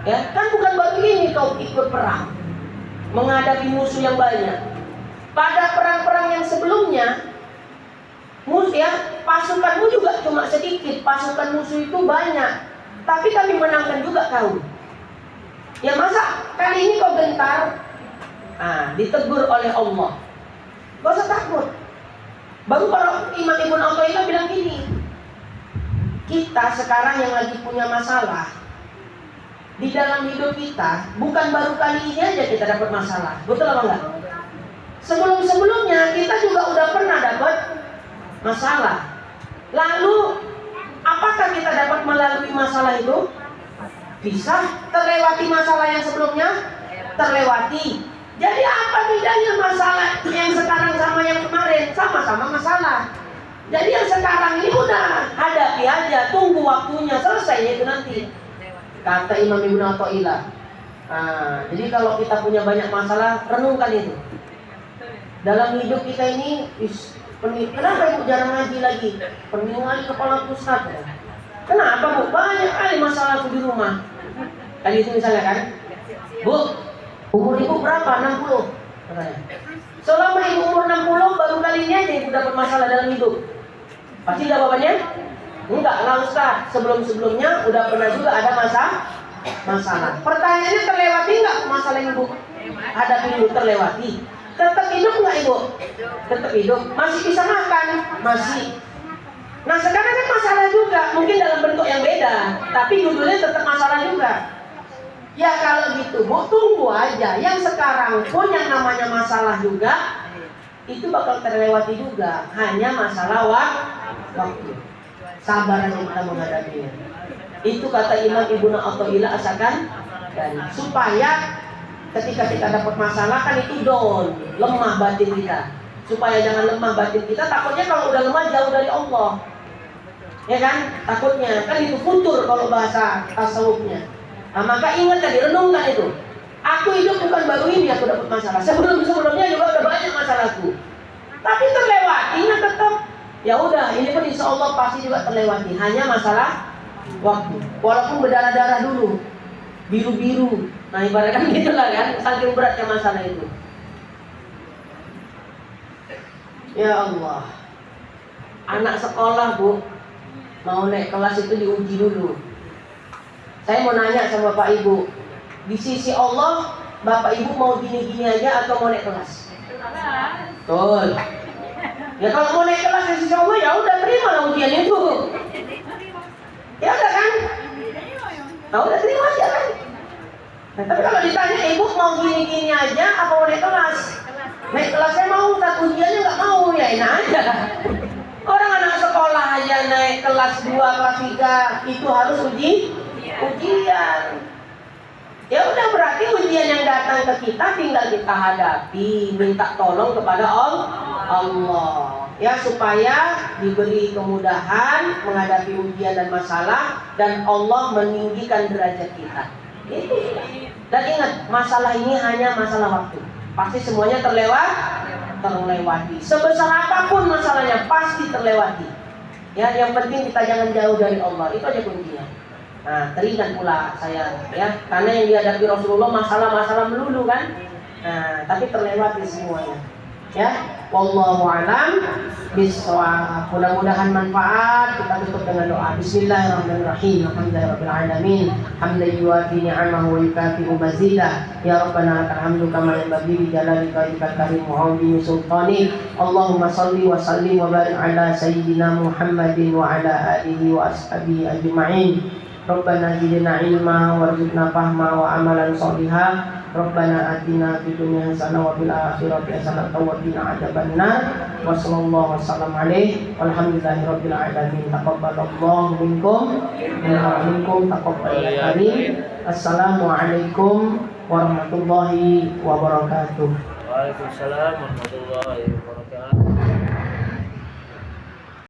Speaker 1: Ya, kan bukan baru ini kau ikut perang, menghadapi musuh yang banyak. Pada perang-perang yang sebelumnya, pasukanmu juga cuma sedikit, pasukan musuh itu banyak, tapi kami menangkan juga kau. Ya masa kali ini kau gentar? Ditegur oleh Allah. Gak usah takut. Baru para Imam Ibnu Athaillah bilang gini, kita sekarang yang lagi punya masalah di dalam hidup kita, bukan baru kali ini aja kita dapat masalah. Betul apa enggak? Sebelum-sebelumnya kita juga udah pernah dapat masalah. Lalu apakah kita dapat melalui masalah itu? Bisa terlewati masalah yang sebelumnya? Terlewati. Jadi apa bedanya masalah yang sekarang sama yang kemarin? Sama-sama masalah. Jadi yang sekarang ini udah hadapi aja, tunggu waktunya, selesai itu nanti. Kata Imam Ibnu Athaillah. Jadi kalau kita punya banyak masalah, renungkan itu. Dalam hidup kita ini, kenapa ibu jarang ngaji lagi? Pening kali kepala pusat. Kenapa bu? Banyak kali masalah di rumah. Tadi itu misalnya kan, bu, umur ibu berapa? 60 katanya. Selama ibu umur 60 baru kali ini aja ibu dapat masalah dalam hidup. Pasti jawabannya? Enggak lah Ustaz. Sebelum-sebelumnya udah pernah juga ada masalah. Pertanyaannya, terlewati nggak masalah yang ibu hadapi dulu? Terlewati. Tetap hidup nggak ibu? Tetap hidup. Masih bisa makan? Masih. Nah sekarang kan masalah juga, mungkin dalam bentuk yang beda, tapi judulnya tetap masalah juga. Ya kalau gitu bu, tunggu aja. Yang sekarang pun yang namanya masalah juga itu bakal terlewati juga. Hanya masalah waktu. Sabar aja kita menghadapinya. Itu kata Imam Ibnu Athaillah As-Sakandari, supaya ketika kita dapat masalah kan itu down, lemah batin kita. Supaya jangan lemah batin kita, takutnya kalau udah lemah jauh dari Allah. Ya kan? Takutnya kan itu futur kalau bahasa tasawufnya. Nah, maka ingat tadi, renungkan itu. Aku hidup bukan baru ini aku dapat masalah. Sebelumnya juga udah banyak masalahku. Tapi terlewatinya tetap. Ya udah, ini pun insya Allah pasti juga terlewati. Hanya masalah waktu. Walaupun berdarah-darah dulu, biru-biru. Nah ibaratkan gitulah kan, saking beratnya masalah itu. Ya Allah. Anak sekolah bu, mau naik kelas itu diuji dulu. Saya mau nanya sama Bapak Ibu, di sisi Allah Bapak Ibu mau gini-gini aja atau mau naik kelas? Betul. Ya kalau mau naik kelas di sisi Allah ya udah terima lah ujian itu. Ya udah kan? Nah udah terima aja kan? Nah, tapi kalau ditanya ibu mau gini-gini aja apa mau naik kelas? Naik kelasnya mau, tapi ujiannya nggak mau, ya enak aja. Orang anak sekolah aja naik kelas 2, kelas 3 itu harus ujian. Ya udah berarti ujian yang datang ke kita tinggal kita hadapi, minta tolong kepada Allah. Ya supaya diberi kemudahan menghadapi ujian dan masalah dan Allah meninggikan derajat kita. Gitu. Dan ingat, masalah ini hanya masalah waktu. Pasti semuanya terlewati. Sebesar apapun masalahnya pasti terlewati. Ya, yang penting kita jangan jauh dari Allah. Itu aja kuncinya. Nah, teringat pula saya ya, karena yang dihadapi Rasulullah masalah-masalah melulu kan. Nah, tapi terlewati semuanya. Ya, wallahu a'lam bishawab. Mudah-mudahan manfaat. Kita tutup dengan doa. Bismillahirrahmanirrahim. Alhamdulillahirabbil alamin. Hamdan yuwafi ni'amahu wa yukafi'u mazidah. Ya Rabbana lakal hamdu kama yanbaghi li jalali wajhikal karim wa 'azimi sultanik. Allahumma shalli wa sallim wa barik ala sayyidina Muhammadin wa ala alihi wa ashabihi ajma'in. Rabbana zidna ilma warzuqna fahma wa amalan sholihan. Rabbana atina fid dunya hasanah wa fil akhirati hasanah wa qina adzabannar. Wa sallallahu wasallam alaihi walhamdulillahirabbil alamin. Taqabbalallahu minkum taqabbal ya karim. Assalamualaikum warahmatullahi wabarakatuh.
Speaker 2: Waalaikumsalam warahmatullahi wabarakatuh.